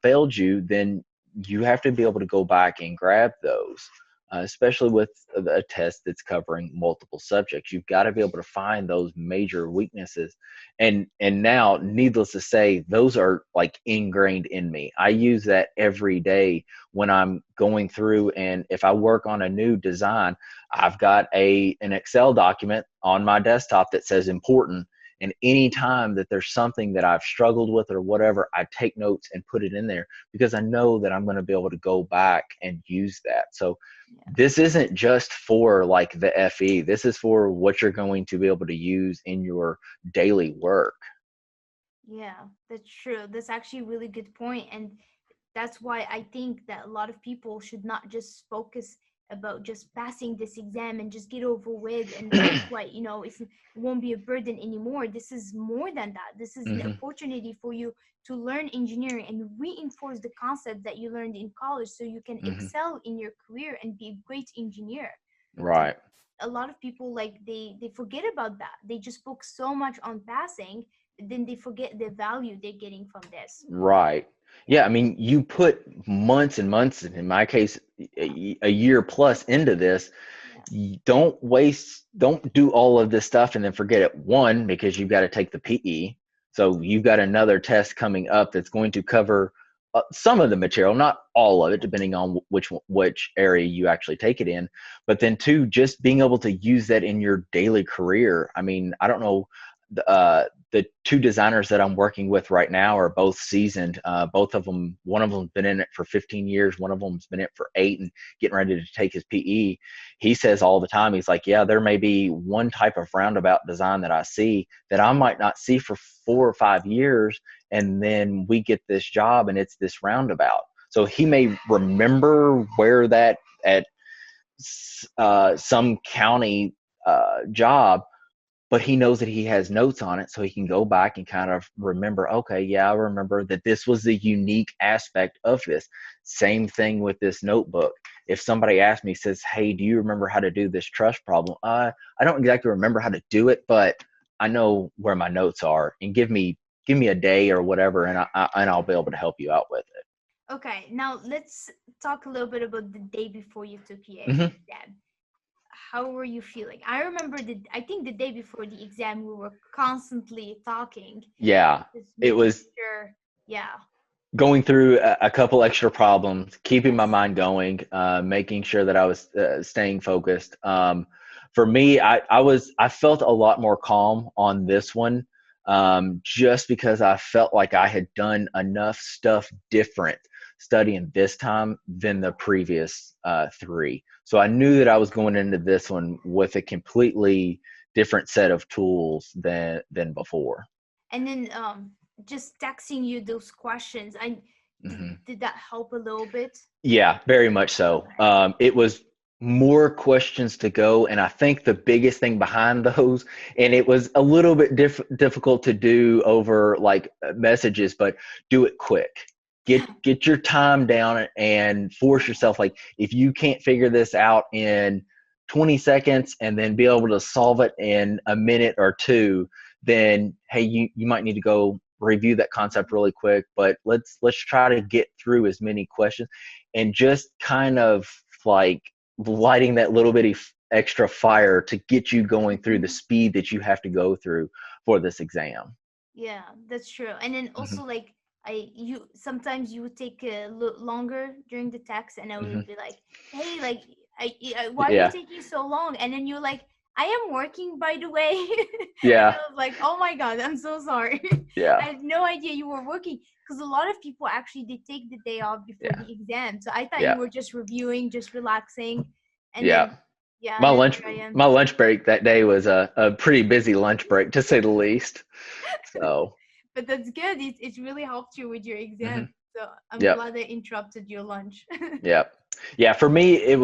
Speaker 2: failed you, then you have to be able to go back and grab those, especially with a test that's covering multiple subjects. You've got to be able to find those major weaknesses. And now, needless to say, those are like ingrained in me. I use that every day when I'm going through, and if I work on a new design, I've got an Excel document on my desktop that says important. And anytime that there's something that I've struggled with or whatever, I take notes and put it in there, because I know that I'm going to be able to go back and use that. So this isn't just for like the FE. This is for what you're going to be able to use in your daily work.
Speaker 1: Yeah, that's true. That's actually a really good point. And that's why I think that a lot of people should not just focus about just passing this exam and just get over with, and that's why, it won't be a burden anymore. This is more than that. This is an opportunity for you to learn engineering and reinforce the concept that you learned in college, so you can excel in your career and be a great engineer.
Speaker 2: Right.
Speaker 1: A lot of people, like, they forget about that. They just focus so much on passing, then they forget the value they're getting from this.
Speaker 2: Right. Yeah, I mean, you put months and months, and in my case, a year plus into this. Don't do all of this stuff and then forget it. One, because you've got to take the PE. So you've got another test coming up that's going to cover some of the material, not all of it, depending on which area you actually take it in. But then two, just being able to use that in your daily career. I mean, I don't know. The two designers that I'm working with right now are both seasoned. Both of them, one of them's been in it for 15 years. One of them's been in it for 8 and getting ready to take his PE. He says all the time, he's like, yeah, there may be one type of roundabout design that I see that I might not see for 4 or 5 years. And then we get this job and it's this roundabout. So he may remember where that at some county job, but he knows that he has notes on it, so he can go back and kind of remember, okay, yeah, I remember that this was the unique aspect of this. Same thing with this notebook. If somebody asks me, says, hey, do you remember how to do this truss problem? I don't exactly remember how to do it, but I know where my notes are, and give me a day or whatever, and I'll be able to help you out with it.
Speaker 1: Okay, now let's talk a little bit about the day before you took your
Speaker 2: Mm-hmm.
Speaker 1: exam. How were you feeling? I remember I think the day before the exam, we were constantly talking.
Speaker 2: Yeah,
Speaker 1: Just
Speaker 2: it
Speaker 1: making
Speaker 2: was
Speaker 1: sure. Yeah.
Speaker 2: going through a couple extra problems, keeping my
Speaker 1: Yes.
Speaker 2: mind going, making sure that I was staying focused. For me, I felt a lot more calm on this one, just because I felt like I had done enough stuff different studying this time than the previous 3. So I knew that I was going into this one with a completely different set of tools than before.
Speaker 1: And then just texting you those questions.
Speaker 2: Mhm.
Speaker 1: Did that help a little bit?
Speaker 2: Yeah, very much so.
Speaker 1: Okay.
Speaker 2: It was more questions to go, and I think the biggest thing behind those, and it was a little bit difficult to do over like messages, but do it quick.
Speaker 1: Yeah.
Speaker 2: Get your time down and force yourself. Like if you can't figure this out in 20 seconds and then be able to solve it in a minute or two, then hey, you might need to go review that concept really quick. But let's try to get through as many questions and just kind of like lighting that little bitty extra fire to get you going through the speed that you have to go through for this exam.
Speaker 1: Yeah, that's true. And then
Speaker 2: Hmm.
Speaker 1: also like you sometimes you would take a longer during the text, and I would
Speaker 2: Hmm.
Speaker 1: be like, hey, like why are you
Speaker 2: Yeah,
Speaker 1: taking so long? And then you're like, I am working, by the way. And
Speaker 2: yeah,
Speaker 1: I was like, oh my god, I'm so sorry. I
Speaker 2: yeah,
Speaker 1: had no idea you were working, because a lot of people actually they take the day off before
Speaker 2: yeah,
Speaker 1: the exam. So I thought
Speaker 2: yeah,
Speaker 1: you were just reviewing, just relaxing, and
Speaker 2: yeah.
Speaker 1: then yeah,
Speaker 2: My
Speaker 1: and then
Speaker 2: lunch
Speaker 1: here I am.
Speaker 2: my lunch break that day was a pretty busy lunch break to say the least. So,
Speaker 1: But that's good. It really helped you with your
Speaker 2: hmm,
Speaker 1: exam. So I'm
Speaker 2: yep.
Speaker 1: glad I interrupted your lunch.
Speaker 2: Yeah. Yeah. For me,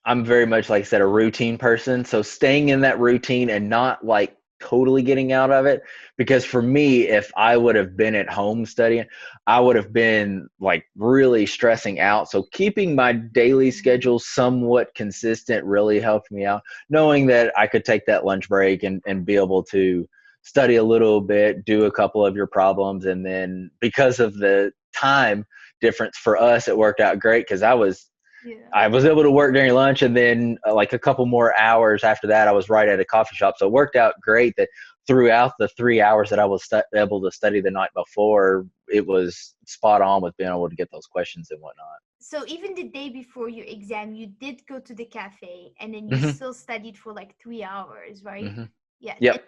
Speaker 2: I'm very much, like I said, a routine person. So staying in that routine and not like totally getting out of it. Because for me, if I would have been at home studying, I would have been like really stressing out. So keeping my daily schedule somewhat consistent really helped me out, knowing that I could take that lunch break and be able to study a little bit, do a couple of your problems. And then because of the time difference for us, it worked out great because
Speaker 1: Yeah.
Speaker 2: I was able to work during lunch, and then like a couple more hours after that, I was right at a coffee shop. So it worked out great that throughout the 3 hours that I was able to study the night before, it was spot on with being able to get those questions and whatnot.
Speaker 1: So even the day before your exam, you did go to the cafe, and then you
Speaker 2: Hmm.
Speaker 1: still studied for like 3 hours, right?
Speaker 2: Hmm.
Speaker 1: Yeah. And
Speaker 2: Yep.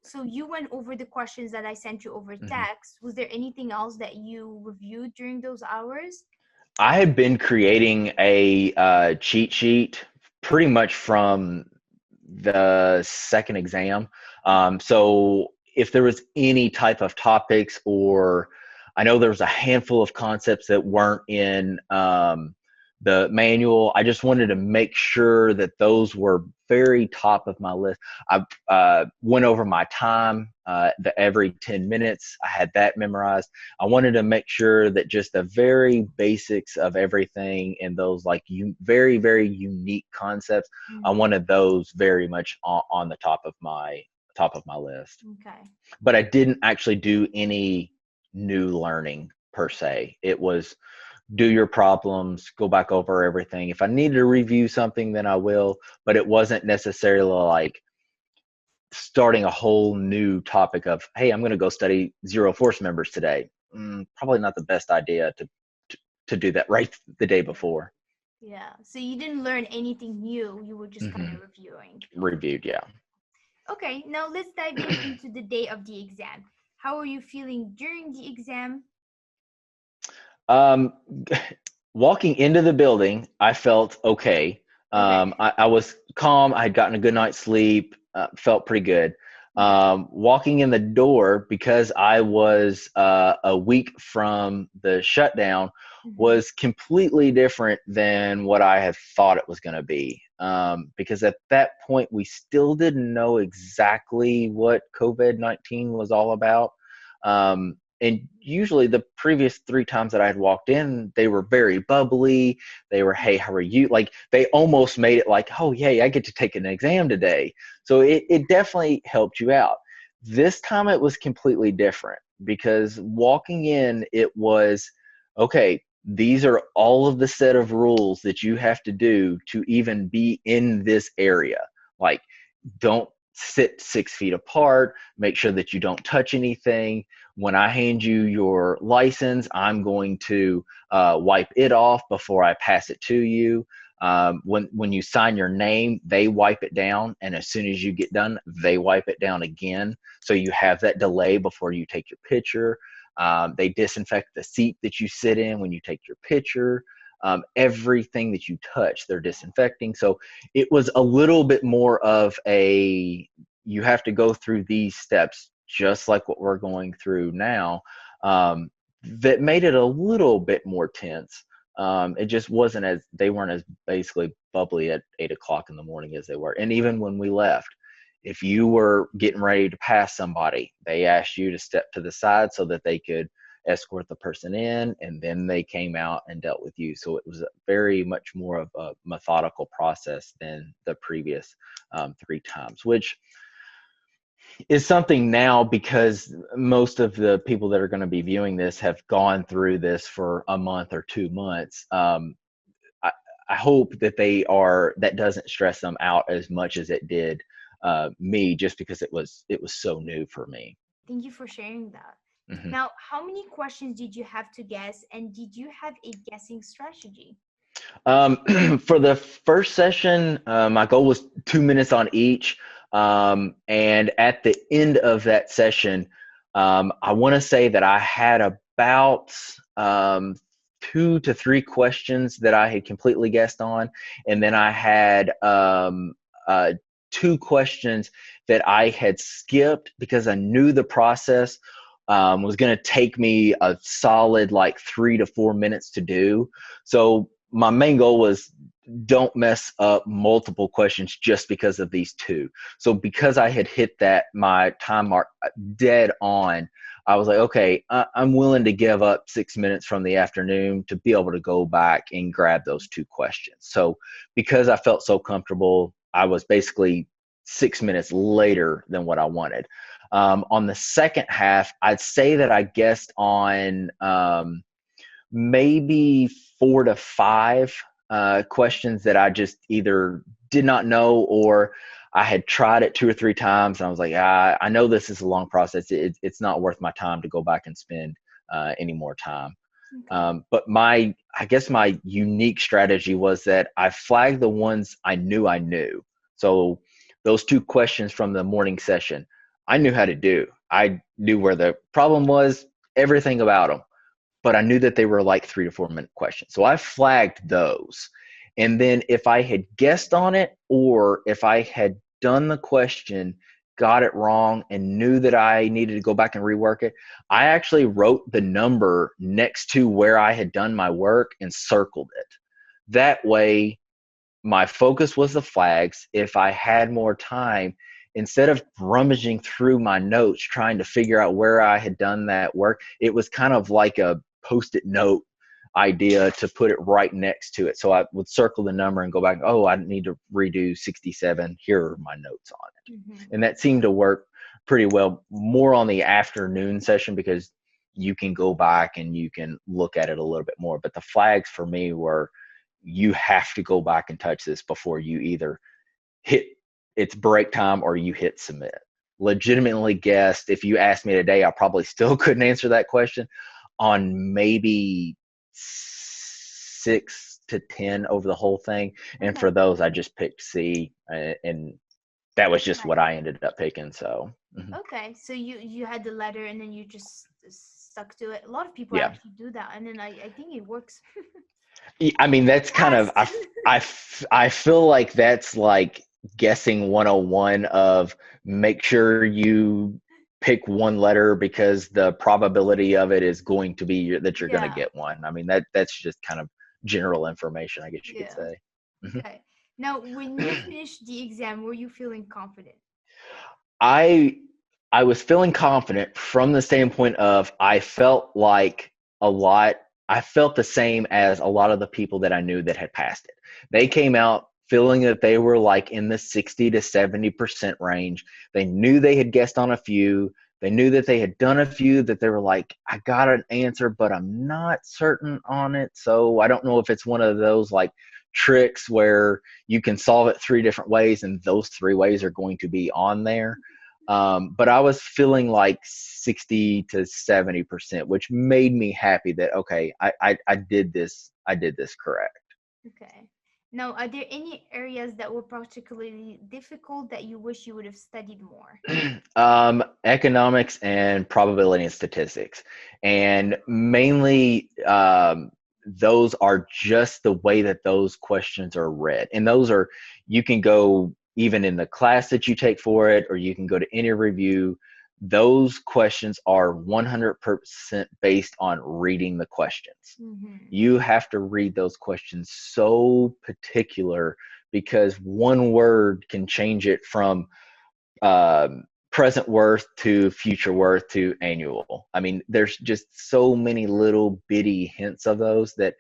Speaker 1: so you went over the questions that I sent you over
Speaker 2: Hmm.
Speaker 1: text. Was there anything else that you reviewed during those hours?
Speaker 2: I had been creating a cheat sheet pretty much from the second exam. So if there was any type of topics, or I know there was a handful of concepts that weren't in the manual, I just wanted to make sure that those were very top of my list. I went over my time, every 10 minutes. I had that memorized. I wanted to make sure that just the very basics of everything and those like very, very unique concepts, I
Speaker 1: Mhm.
Speaker 2: wanted those very much on the top of my list.
Speaker 1: Okay.
Speaker 2: But I didn't actually do any new learning per se. It was do your problems, go back over everything. If I need to review something, then I will. But it wasn't necessarily like starting a whole new topic of, hey, I'm going to go study zero force members today. Probably not the best idea to to do that right the day before.
Speaker 1: Yeah. So you didn't learn anything new. You were just kind
Speaker 2: Hmm.
Speaker 1: of reviewing.
Speaker 2: Reviewed, yeah.
Speaker 1: Okay, now let's dive into the day of the exam. How are you feeling during the exam?
Speaker 2: Um, Walking into the building, I felt okay.
Speaker 1: Okay.
Speaker 2: I was calm. I had gotten a good night's sleep. Felt pretty good.
Speaker 1: Yeah.
Speaker 2: Walking in the door, because I was a week from the shutdown,
Speaker 1: Mm-hmm.
Speaker 2: was completely different than what I had thought it was going to be. Because at that point, we still didn't know exactly what COVID-19 was all about. And usually the previous three times that I had walked in, they were very bubbly. They were, hey, how are you? Like they almost made it like, oh, yay, I get to take an exam today. So it definitely helped you out. This time it was completely different because walking in, it was, okay, these are all of the set of rules that you have to do to even be in this area. Like, don't sit 6 feet apart, make sure that you don't touch anything. When I hand you your license, I'm going to wipe it off before I pass it to you. When you sign your name, they wipe it down, and as soon as you get done, they wipe it down again. So you have that delay before you take your picture. They disinfect the seat that you sit in when you take your picture. Everything that you touch, they're disinfecting. So it was a little bit more of a, you have to go through these steps just like what we're going through now. That made it a little bit more tense. It just wasn't as, they weren't as basically bubbly at 8 o'clock in the morning as they were. And even when we left, if you were getting ready to pass somebody, they asked you to step to the side so that they could escort the person in, and then they came out and dealt with you. So it was very much more of a methodical process than the previous three times, which is something now because most of the people that are going to be viewing this have gone through this for a month or 2 months. I, I hope that that doesn't stress them out as much as it did me, just because it was so new for me.
Speaker 1: Thank you for sharing that.
Speaker 2: Mhm.
Speaker 1: Now, how many questions did you have to guess, and did you have a guessing strategy?
Speaker 2: For the first session, my goal was 2 minutes on each. And at the end of that session, I want to say that I had about 2 to 3 questions that I had completely guessed on. And then I had uh, 2 questions that I had skipped because I knew the process was going to take me a solid like 3 to 4 minutes to do. So my main goal was, don't mess up multiple questions just because of these two. So because I had hit that my time mark dead on, I was like, okay, I'm willing to give up 6 minutes from the afternoon to be able to go back and grab those 2 questions. So because I felt so comfortable, I was basically 6 minutes later than what I wanted. On the second half, I'd say that I guessed on maybe 4 to 5 questions that I just either did not know, or I had tried it 2 or 3 times and I was like, I know this is a long process. It's not worth my time to go back and spend any more time.
Speaker 1: Okay.
Speaker 2: But I guess my unique strategy was that I flagged the ones I knew I knew. So those 2 questions from the morning session, I knew how to do. I knew where the problem was, everything about them, but I knew that they were like 3 to 4 minute questions. So I flagged those. And then if I had guessed on it, or if I had done the question, got it wrong, and knew that I needed to go back and rework it, I actually wrote the number next to where I had done my work and circled it. That way, my focus was the flags. If I had more time, instead of rummaging through my notes trying to figure out where I had done that work, it was kind of like a post-it note idea to put it right next to it. So I would circle the number and go back, oh, I need to redo 67. Here are my notes on it.
Speaker 1: Mm-hmm.
Speaker 2: And that seemed to work pretty well, more on the afternoon session, because you can go back and you can look at it a little bit more. But the flags for me were, you have to go back and touch this before you either hit it's break time or you hit submit. Legitimately guessed, if you asked me today, I probably still couldn't answer that question on maybe 6 to 10 over the whole thing. And
Speaker 1: Okay.
Speaker 2: for those, I just picked C, and that was just what
Speaker 1: Nice.
Speaker 2: I ended up picking. So,
Speaker 1: Okay. So you had the letter and then you just stuck to it. A lot of people
Speaker 2: yeah.
Speaker 1: actually do that, and then I think it works.
Speaker 2: I mean, that's kind of,
Speaker 1: Fast.
Speaker 2: I feel like that's like guessing 101 of make sure you pick one letter because the probability of it is going to be that you're going to
Speaker 1: Yeah.
Speaker 2: get one. I mean, that's just kind of general information, I guess you could
Speaker 1: Yeah.
Speaker 2: say. Mhm.
Speaker 1: Okay. Now, when you finished the exam, were you feeling confident?
Speaker 2: I I was feeling confident from the standpoint of I felt like a lot I felt the same as a lot of the people that I knew that had passed it. They
Speaker 1: Okay.
Speaker 2: came out feeling that they were like in the 60 to 70% range. They knew they had guessed on a few. They knew that they had done a few that they were like, I got an answer, but I'm not certain on it. So I don't know if it's one of those like tricks where you can solve it three different ways and those three ways are going to be on there. But I was feeling like 60 to 70%, which made me happy that, okay, I did this. I did this correct.
Speaker 1: Okay. Now, are there any areas that were particularly difficult that you wish you would have studied more?
Speaker 2: Economics and probability and statistics. And mainly, those are just the way that those questions are read. And those are, you can go even in the class that you take for it, or you can go to any review. Those questions are 100% based on reading the questions.
Speaker 1: Mm-hmm.
Speaker 2: You have to read those questions so particular because one word can change it from present worth to future worth to annual. I mean, there's just so many little bitty hints of those that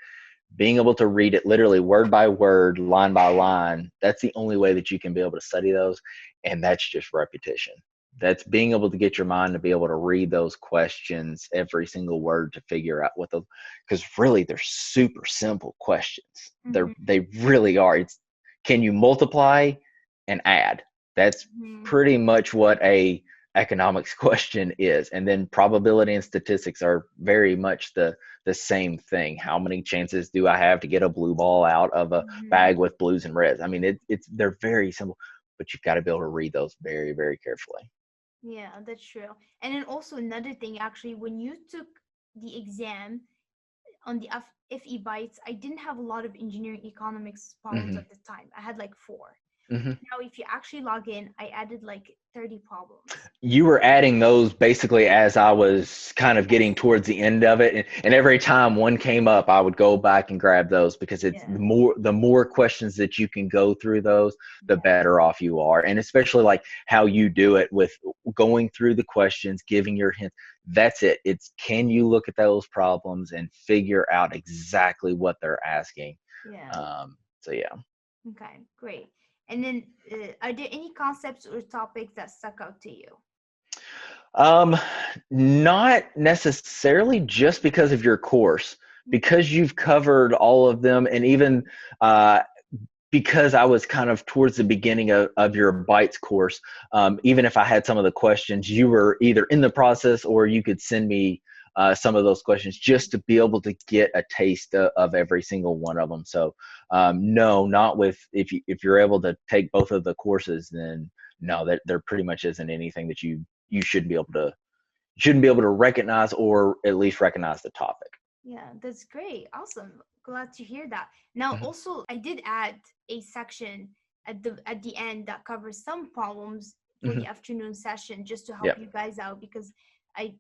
Speaker 2: being able to read it literally word by word, line by line, that's the only way that you can be able to study those. And that's just repetition. That's being able to get your mind to be able to read those questions, every single word to figure out what the, because really they're super simple questions.
Speaker 1: Mm-hmm.
Speaker 2: They really are. It's, can you multiply and add? That's
Speaker 1: Mm-hmm.
Speaker 2: pretty much what a economics question is. And then probability and statistics are very much the same thing. How many chances do I have to get a blue ball out of a
Speaker 1: Mm-hmm.
Speaker 2: bag with blues and reds? I mean, it's they're very simple, but you've got to be able to read those very, very carefully.
Speaker 1: Yeah, that's true. And then also another thing, actually, when you took the exam on the FE bites, I didn't have a lot of engineering economics problems
Speaker 2: Hmm.
Speaker 1: at the time. I had like four.
Speaker 2: Hmm.
Speaker 1: Now, if you actually log in, I added like 30 problems.
Speaker 2: You were adding those basically as I was kind of getting
Speaker 1: Yes.
Speaker 2: towards the end of it, and every time one came up, I would go back and grab those because it's
Speaker 1: Yeah.
Speaker 2: the more questions that you can go through those, the
Speaker 1: Yeah.
Speaker 2: better off you are. And especially like how you do it with going through the questions, giving your hints. That's it. It's, can you look at those problems and figure out exactly what they're asking?
Speaker 1: Yeah.
Speaker 2: So yeah.
Speaker 1: Okay, great. And then, are there any concepts or topics that stuck out to you?
Speaker 2: Um, Not necessarily just because of your course,
Speaker 1: Okay.
Speaker 2: because you've covered all of them, and even uh, because I was kind of towards the beginning of your bites course, even if I had some of the questions, you were either in the process or you could send me some of those questions just to be able to get a taste of every single one of them. So no, not with, if you're able to take both of the courses, then no, that there pretty much isn't anything that you shouldn't be able to recognize, or at least recognize the topic.
Speaker 1: Yeah, that's great. Awesome. Glad to hear that. Now,
Speaker 2: Mhm.
Speaker 1: also, I did add a section at the end that covers some problems for
Speaker 2: Mhm.
Speaker 1: the afternoon session just to help
Speaker 2: Yep.
Speaker 1: you guys out because I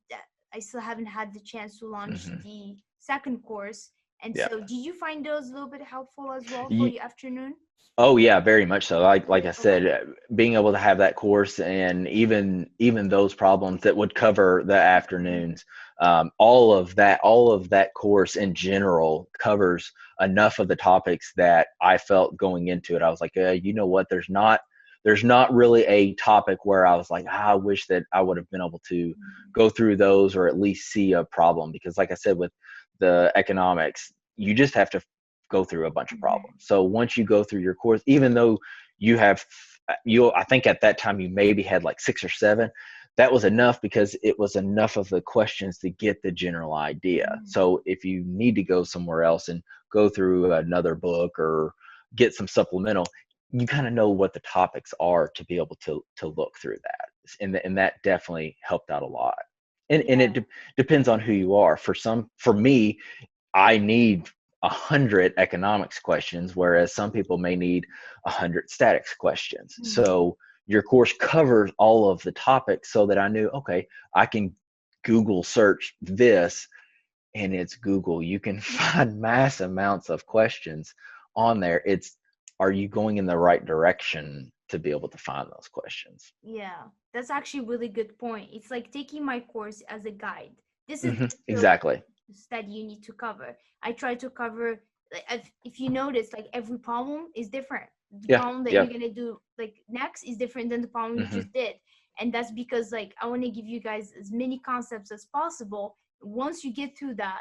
Speaker 1: I still haven't had the chance to launch
Speaker 2: Mhm.
Speaker 1: the second course. And
Speaker 2: Yep.
Speaker 1: so, did you find those a little bit helpful as well for
Speaker 2: Ye-
Speaker 1: the afternoon?
Speaker 2: Oh yeah, very much so. Like I
Speaker 1: Okay.
Speaker 2: said, being able to have that course, and even those problems that would cover the
Speaker 1: Mhm.
Speaker 2: afternoons, all of that course in general covers enough of the topics that I felt going into it. I was like, you know what? There's not really a topic where I was like, I wish that I would have been able to
Speaker 1: Mhm.
Speaker 2: go through those or at least see a problem, because like I said, with the economics, you just have to go through a bunch of
Speaker 1: Mhm.
Speaker 2: problems. So once you go through your course, even though you have, I think at that time you maybe had like 6 or 7, that was enough because it was enough of the questions to get the general idea.
Speaker 1: Mm.
Speaker 2: So if you need to go somewhere else and go through another book or get some supplemental, you kind of know what the topics are to be able to look through that. And that definitely helped out a lot. And
Speaker 1: Yeah.
Speaker 2: it depends on who you are. For me, I need 100 economics questions, whereas some people may need 100 statics questions.
Speaker 1: Mm.
Speaker 2: So your course covers all of the topics so that I knew, okay, I can Google search this, and it's Google. You can find mass amounts of questions on there. It's, are you going in the right direction to be able to find those questions?
Speaker 1: Yeah, that's actually a really good point. It's like taking my course as a guide. This is the field
Speaker 2: Exactly.
Speaker 1: study you need to cover. I try to cover, like, if you notice, like every problem is different. The
Speaker 2: Yeah.
Speaker 1: problem that
Speaker 2: Yeah.
Speaker 1: you're gonna do like next is different than the problem you
Speaker 2: hmm
Speaker 1: just did. And that's because like I want to give you guys as many concepts as possible. Once you get through that,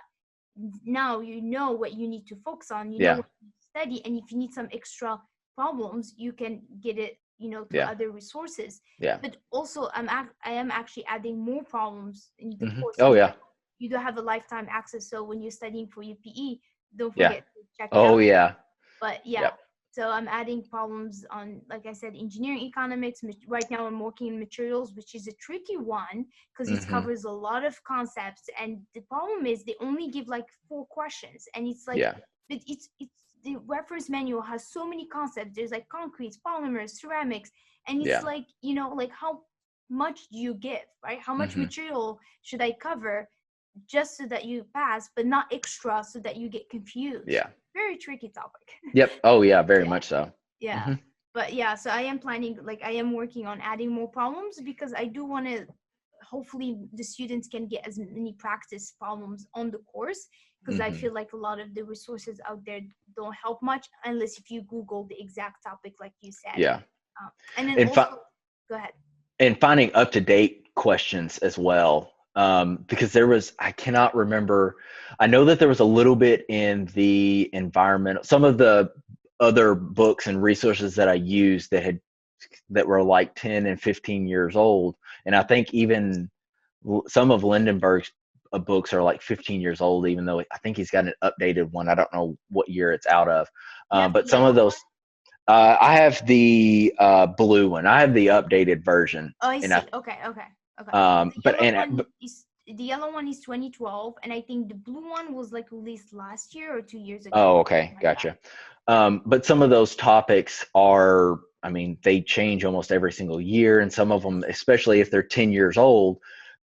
Speaker 1: now you know what you need to focus on, you know
Speaker 2: Yeah.
Speaker 1: what you need to study, and if you need some extra problems, you can get it, through
Speaker 2: Yeah.
Speaker 1: other resources.
Speaker 2: Yeah.
Speaker 1: But also I am actually adding more problems in the course
Speaker 2: Oh
Speaker 1: because
Speaker 2: yeah.
Speaker 1: you do have a lifetime access. So when you're studying for your PE, don't
Speaker 2: Yeah.
Speaker 1: forget to check it
Speaker 2: Oh
Speaker 1: out.
Speaker 2: yeah.
Speaker 1: But yeah,
Speaker 2: Yep.
Speaker 1: so I'm adding problems on, like I said, engineering economics. Right now, I'm working in materials, which is a tricky one because it
Speaker 2: hmm
Speaker 1: covers a lot of concepts. And the problem is they only give like 4 questions, and it's like,
Speaker 2: Yeah.
Speaker 1: but it's the reference manual has so many concepts. There's like concretes, polymers, ceramics, and it's
Speaker 2: Yeah.
Speaker 1: like, like how much do you give, right? How much
Speaker 2: hmm
Speaker 1: material should I cover just so that you pass, but not extra so that you get confused?
Speaker 2: Yeah.
Speaker 1: Very tricky topic.
Speaker 2: Yep. Oh yeah, very
Speaker 1: Yeah,
Speaker 2: much so.
Speaker 1: yeah.
Speaker 2: hmm
Speaker 1: But yeah, so I am planning, like I am working on adding more problems because I do want to, hopefully the students can get as many practice problems on the course, because I
Speaker 2: hmm
Speaker 1: feel like a lot of the resources out there don't help much unless if you Google the exact topic like you said.
Speaker 2: Yeah.
Speaker 1: And then
Speaker 2: And
Speaker 1: also,
Speaker 2: fi-
Speaker 1: go ahead.
Speaker 2: and finding up to date questions as well. Because there was, I cannot remember. I know that there was a little bit in the environmental, some of the other books and resources that I used that were like 10 and 15 years old. And I think even some of Lindenberg's books are like 15 years old, even though I think he's got an updated one. I don't know what year it's out of.
Speaker 1: You have the
Speaker 2: But some of
Speaker 1: yellow one?
Speaker 2: those, I have the blue one. I have the updated version,
Speaker 1: Oh, I
Speaker 2: and I
Speaker 1: see. Okay, okay, okay.
Speaker 2: um, but
Speaker 1: But the yellow one is 2012, and I think the blue one was like released last year or 2 years ago,
Speaker 2: oh,
Speaker 1: something
Speaker 2: okay,
Speaker 1: like that.
Speaker 2: gotcha. But some of those topics are, I mean, they change almost every single year, and some of them, especially if they're 10 years old,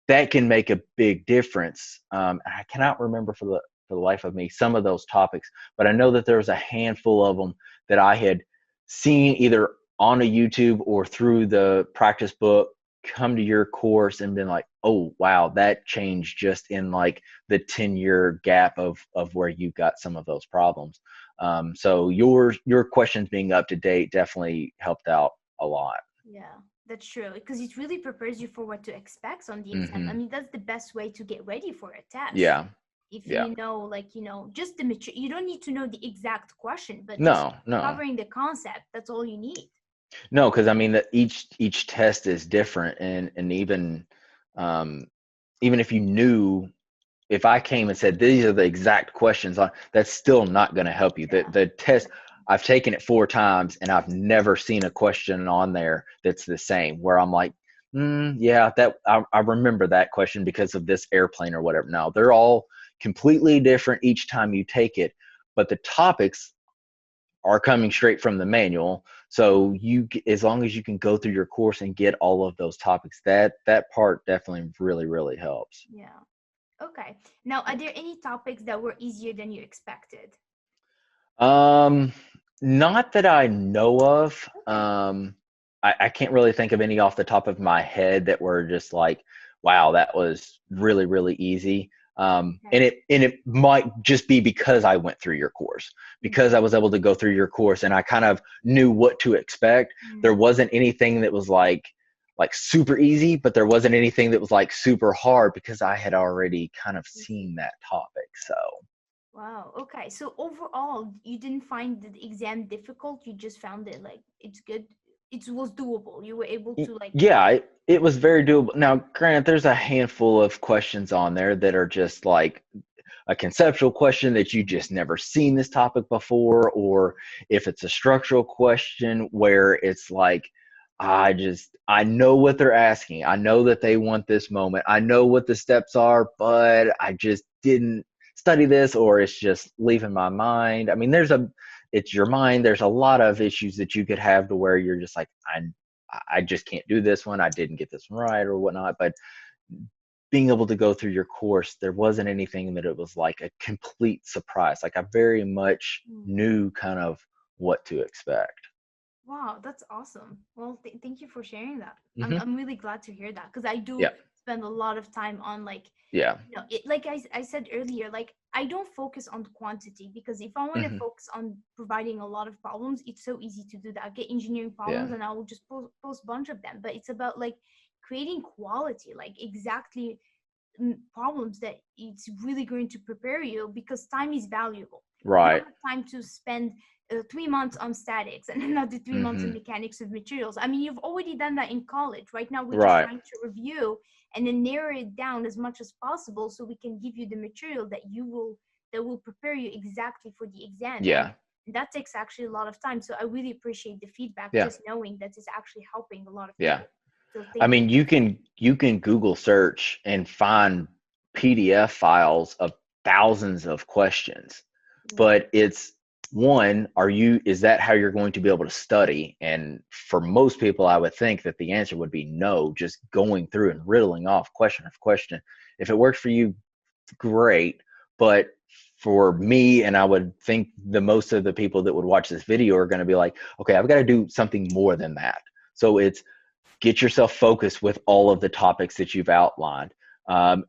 Speaker 2: that can make a big difference. And I cannot remember for the life of me some of those topics, but I know that there was a handful of them that I had seen either on a YouTube or through the practice book come to your course and been like, oh wow, that changed just in like the 10-year gap of where you got some of those problems. So your questions being up to date definitely helped out a lot.
Speaker 1: Yeah, that's true. Because it really prepares you for what to expect on the exam. I
Speaker 2: hmm
Speaker 1: mean, that's the best way to get ready for a test.
Speaker 2: Yeah.
Speaker 1: If
Speaker 2: Yeah.
Speaker 1: you know, like, just the you don't need to know the exact question, but just
Speaker 2: No, no.
Speaker 1: covering the concept, that's all you need.
Speaker 2: No, because I mean that each test is different, and um, even if you knew, if I came and said these are the exact questions, that's still not going to help you. The
Speaker 1: Yeah,
Speaker 2: the test,
Speaker 1: exactly.
Speaker 2: I've taken it 4 times and I've never seen a question on there that's the same. Where I'm like, yeah, that I remember that question because of this airplane or whatever. No, they're all completely different each time you take it, but the topics are coming straight from the manual. So as long as you can go through your course and get all of those topics, that part definitely really, really helps.
Speaker 1: Yeah. Okay. Now, are there any topics that were easier than you expected?
Speaker 2: Um, Not that I know of.
Speaker 1: Okay.
Speaker 2: I can't really think of any off the top of my head that were just like, wow, that was really, really easy.
Speaker 1: Okay.
Speaker 2: And it might just be because I went through your course, because I was able to go through your course and I kind of knew what to expect. There
Speaker 1: Mm-hmm.
Speaker 2: wasn't anything that was like super easy, but there wasn't anything that was like super hard because I had already kind of seen that topic. So
Speaker 1: Wow. Okay. So overall, you didn't find the exam difficult. You just found it like it's good. it was doable. You were able to like,
Speaker 2: Yeah, it was very doable. Now, granted, there's a handful of questions on there that are just like a conceptual question that you just never seen this topic before, or if it's a structural question where it's like, I know what they're asking. I know that they want this moment. I know what the steps are, but I just didn't study this, or it's just leaving my mind. I mean, it's your mind. There's a lot of issues that you could have to where you're just like, I just can't do this one. I didn't get this one right or whatnot. But being able to go through your course, there wasn't anything that it was like a complete surprise. Like I very much
Speaker 1: mm,
Speaker 2: knew kind of what to expect.
Speaker 1: wow, that's awesome. Well, thank you for sharing that.
Speaker 2: Hmm.
Speaker 1: I'm really glad to hear that because I do
Speaker 2: Yeah.
Speaker 1: spend a lot of time on like,
Speaker 2: Yeah.
Speaker 1: like I said earlier, like I don't focus on quantity because if I want to
Speaker 2: Hmm.
Speaker 1: focus on providing a lot of problems, it's so easy to do that. I get engineering
Speaker 2: Yeah.
Speaker 1: problems and I will just post bunch of them. But it's about like creating quality, like exactly problems that it's really going to prepare you because time is valuable. You don't
Speaker 2: Right.
Speaker 1: have time to spend 3 months on statics and another 3 months on
Speaker 2: Hmm.
Speaker 1: mechanics of materials. I mean, you've already done that in college. Right now, we're just
Speaker 2: Right.
Speaker 1: trying to review and then narrow it down as much as possible so we can give you the material that will prepare you exactly for the exam. And
Speaker 2: Yeah.
Speaker 1: that takes actually a lot of time. So I really appreciate the feedback,
Speaker 2: Yeah.
Speaker 1: just knowing that it's actually helping a lot of
Speaker 2: Yeah.
Speaker 1: people. So
Speaker 2: I
Speaker 1: thank you.
Speaker 2: mean, you can Google search and find PDF files of thousands of questions,
Speaker 1: Yeah.
Speaker 2: but it's one, is that how you're going to be able to study? And for most people, I would think that the answer would be no, just going through and riddling off question after question. If it works for you, great. But for me, and I would think the most of the people that would watch this video are going to be like, okay, I've got to do something more than that. So it's get yourself focused with all of the topics that you've outlined.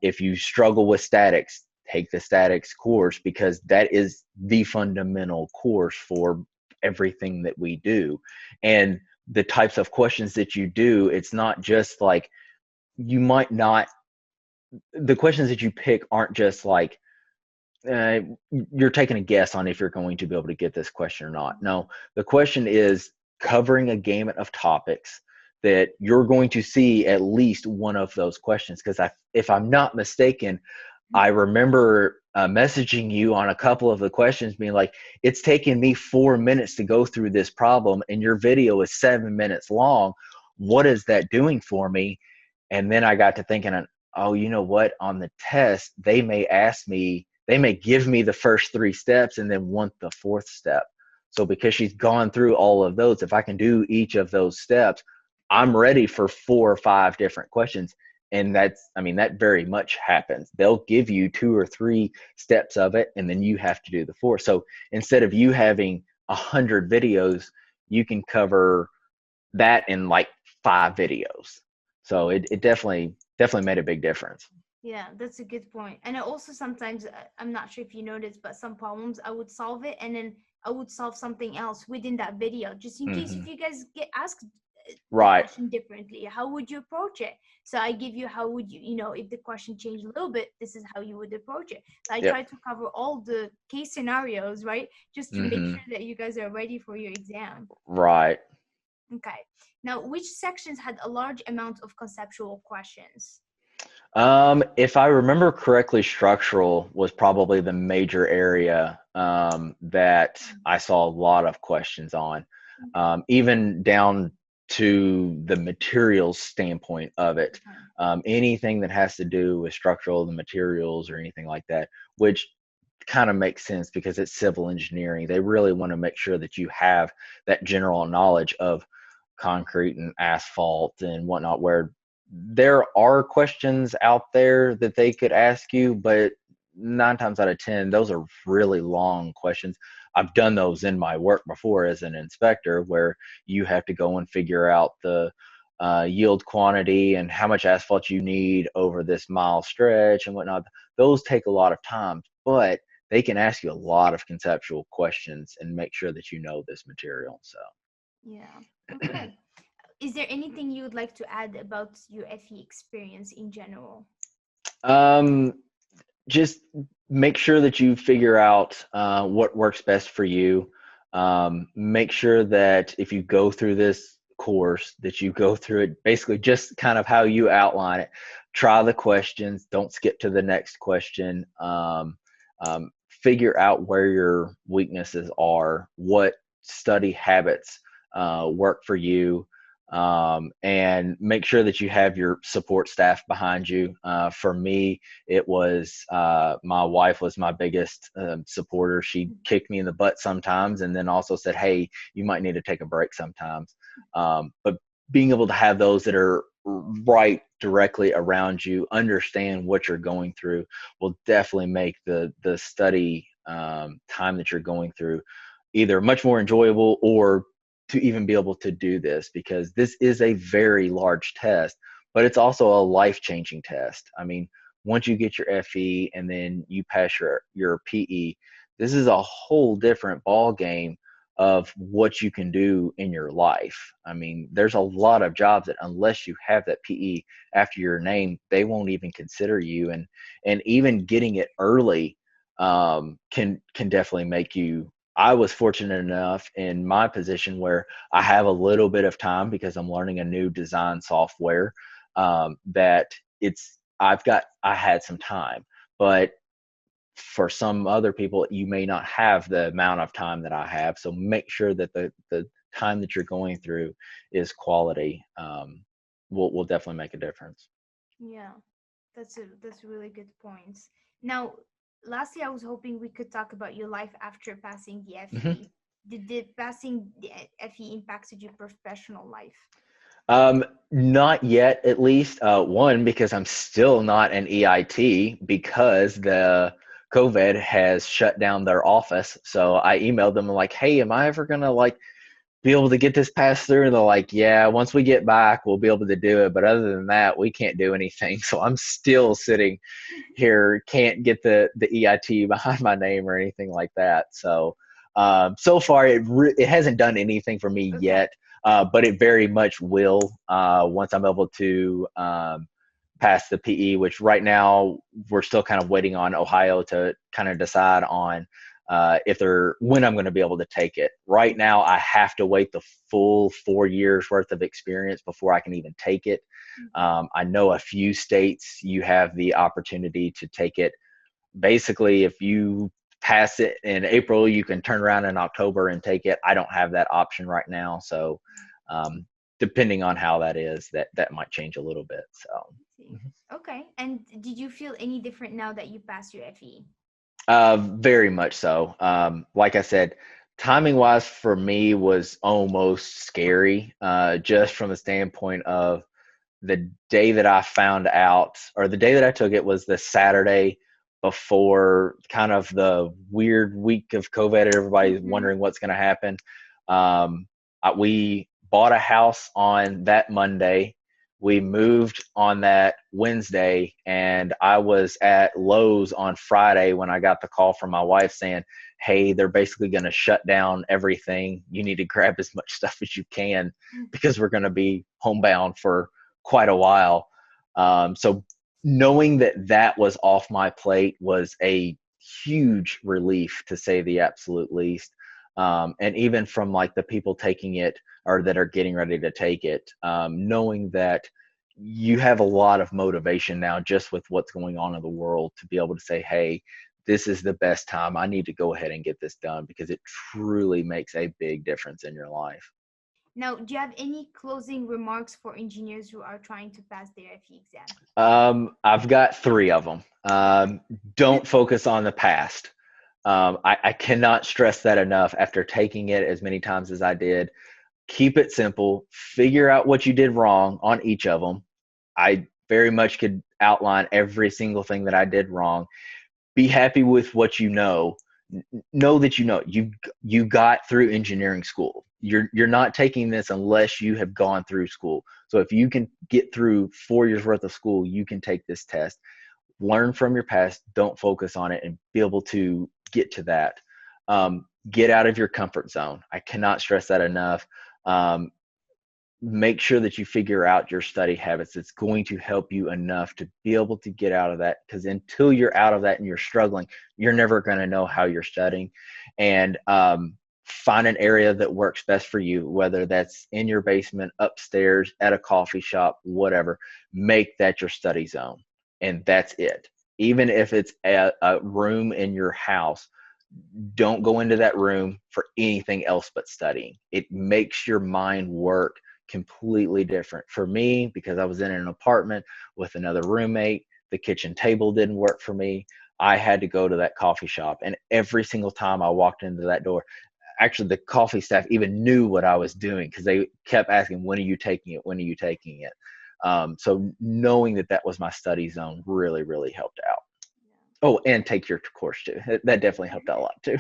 Speaker 2: If you struggle with statics, take the statics course because that is the fundamental course for everything that we do. And the types of questions that you do, it's not just like you might not, the questions that you pick aren't just like, uh, you're taking a guess on if you're going to be able to get this question or not. No, the question is covering a gamut of topics that you're going to see at least one of those questions. Because if I'm not mistaken, I remember messaging you on a couple of the questions being like, it's taken me 4 minutes to go through this problem and your video is 7 minutes long. What is that doing for me? And then I got to thinking, oh, you know what? On the test, they may give me the first three steps and then want the fourth step. So because she's gone through all of those, if I can do each of those steps, I'm ready for 4 or 5 different questions. And that very much happens. They'll give you 2 or 3 steps of it, and then you have to do the four. So instead of you having 100 videos, you can cover that in like 5 videos. So it definitely made a big difference.
Speaker 1: Yeah, that's a good point. And I also sometimes, I'm not sure if you noticed, but some problems I would solve it and then I would solve something else within that video, just in case
Speaker 2: Hmm.
Speaker 1: if you guys get asked the
Speaker 2: Right.
Speaker 1: question differently, how would you approach it? So I give you how would you, if the question changed a little bit, this is how you would approach it. So I
Speaker 2: Yep.
Speaker 1: try to cover all the case scenarios, right? Just to make
Speaker 2: Hmm.
Speaker 1: sure that you guys are ready for your exam.
Speaker 2: Right.
Speaker 1: Okay. Now, which sections had a large amount of conceptual questions?
Speaker 2: If I remember correctly, structural was probably the major area that I saw a lot of questions on,
Speaker 1: Okay.
Speaker 2: even down to the materials standpoint of it.
Speaker 1: Okay.
Speaker 2: Anything that has to do with structural, the materials, or anything like that, which kind of makes sense because it's civil engineering. They really want to make sure that you have that general knowledge of concrete and asphalt and whatnot, where there are questions out there that they could ask you, but 9 times out of 10, those are really long questions. I've done those in my work before as an inspector, where you have to go and figure out the yield quantity and how much asphalt you need over this mile stretch and whatnot. Those take a lot of time, but they can ask you a lot of conceptual questions and make sure that you know this material. So.
Speaker 1: Yeah. Okay. Is there anything you would like to add about your FE experience in general?
Speaker 2: um, just make sure that you figure out what works best for you. Make sure that if you go through this course that you go through it, basically just kind of how you outline it. Try the questions, don't skip to the next question. Figure out where your weaknesses are, what study habits work for you, and make sure that you have your support staff behind you. For me, it was my wife was my biggest supporter. She kicked me in the butt sometimes, and then also said, "Hey, you might need to take a break sometimes." But being able to have those that are right directly around you, understand what you're going through, will definitely make the study time that you're going through either much more enjoyable or to even be able to do this, because this is a very large test, but it's also a life-changing test. I mean, once you get your FE and then you pass your PE, this is a whole different ball game of what you can do in your life. I mean, there's a lot of jobs that unless you have that PE after your name, they won't even consider you. And even getting it early can definitely make you. I was fortunate enough in my position where I have a little bit of time because I'm learning a new design software, that I had some time. But for some other people, you may not have the amount of time that I have. So make sure that the time that you're going through is quality. Will definitely make a difference.
Speaker 1: Yeah, that's really good points. Now, lastly, I was hoping we could talk about your life after passing the
Speaker 2: Mhm.
Speaker 1: FE. Did the passing the FE impacted your professional life?
Speaker 2: Not yet, at least. One, because I'm still not an EIT because the COVID has shut down their office. So I emailed them like, "Hey, am I ever gonna like be able to get this passed through?" And they're like, "Yeah, once we get back, we'll be able to do it. But other than that, we can't do anything." So I'm still sitting here, can't get the EIT behind my name or anything like that. So so far, it hasn't done anything for me
Speaker 1: Okay.
Speaker 2: yet, but it very much will once I'm able to pass the PE. Which right now we're still kind of waiting on Ohio to kind of decide on if they're when I'm going to be able to take it. Right now, I have to wait the full 4 years worth of experience before I can even take it.
Speaker 1: Mhm.
Speaker 2: I know a few states you have the opportunity to take it. Basically, if you pass it in April, you can turn around in October and take it. I don't have that option right now, so um, depending on how that is, that might change a little bit. So.
Speaker 1: I see. Okay. And did you feel any different now that you passed your FE?
Speaker 2: Very much so. Like I said, timing wise for me was almost scary, just from the standpoint of the day that I found out, or the day that I took it was the Saturday before kind of the weird week of COVID. Everybody's
Speaker 1: Mm-hmm.
Speaker 2: wondering what's going to happen. We bought a house on that Monday. We moved on that Wednesday, and I was at Lowe's on Friday when I got the call from my wife saying, "Hey, they're basically going to shut down everything. You need to grab as much stuff as you can because we're going to be homebound for quite a while." So knowing that that was off my plate was a huge relief, to say the absolute least. And even from like the people taking it or that are getting ready to take it, knowing that you have a lot of motivation now just with what's going on in the world to be able to say, "Hey, this is the best time. I need to go ahead and get this done," because it truly makes a big difference in your life.
Speaker 1: Now, do you have any closing remarks for engineers who are trying to pass their FE exam?
Speaker 2: I've got three of them. Don't focus on the past. I cannot stress that enough after taking it as many times as I did. Keep it simple. Figure out what you did wrong on each of them. I very much could outline every single thing that I did wrong. Be happy with what you know. Know that you got through engineering school. You're not taking this unless you have gone through school. So if you can get through 4 years worth of school, you can take this test. Learn from your past. Don't focus on it, and be able to get to that. Get out of your comfort zone. I cannot stress that enough. Um, Make sure that you figure out your study habits. It's going to help you enough to be able to get out of that, because until you're out of that and you're struggling, you're never going to know how you're studying. And find an area that works best for you, whether that's in your basement, upstairs, at a coffee shop, whatever. Make that your study zone, and that's it. Even if it's a room in your house, don't go into that room for anything else but studying. It makes your mind work completely different. For me, because I was in an apartment with another roommate, the kitchen table didn't work for me. I had to go to that coffee shop, and every single time I walked into that door, actually the coffee staff even knew what I was doing because they kept asking, when are you taking it, when are you taking it? So knowing that that was my study zone really, really helped out. Oh, and take your course too. That definitely helped out a lot too.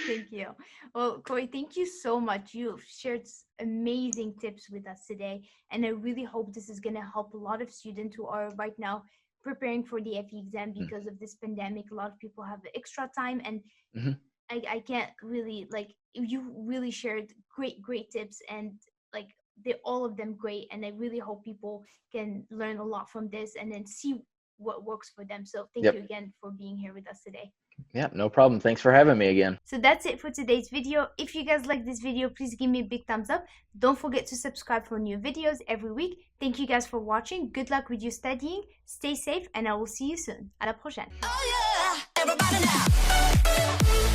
Speaker 1: Thank you. Well, Corey, thank you so much. You've shared amazing tips with us today, and I really hope this is going to help a lot of students who are right now preparing for the FE exam because of this pandemic. A lot of people have extra time, and
Speaker 2: Mm-hmm.
Speaker 1: I can't really, like, you really shared great tips, and like they all of them great, and I really hope people can learn a lot from this and then see what works for them. So thank you
Speaker 2: Yep.
Speaker 1: again for being here with us today.
Speaker 2: Yeah, no problem. Thanks for having me again.
Speaker 1: So that's it for today's video. If you guys like this video, please give me a big thumbs up. Don't forget to subscribe for new videos every week. Thank you guys for watching. Good luck with your studying. Stay safe, and I will see you soon. À la prochaine. Oh yeah, everybody now.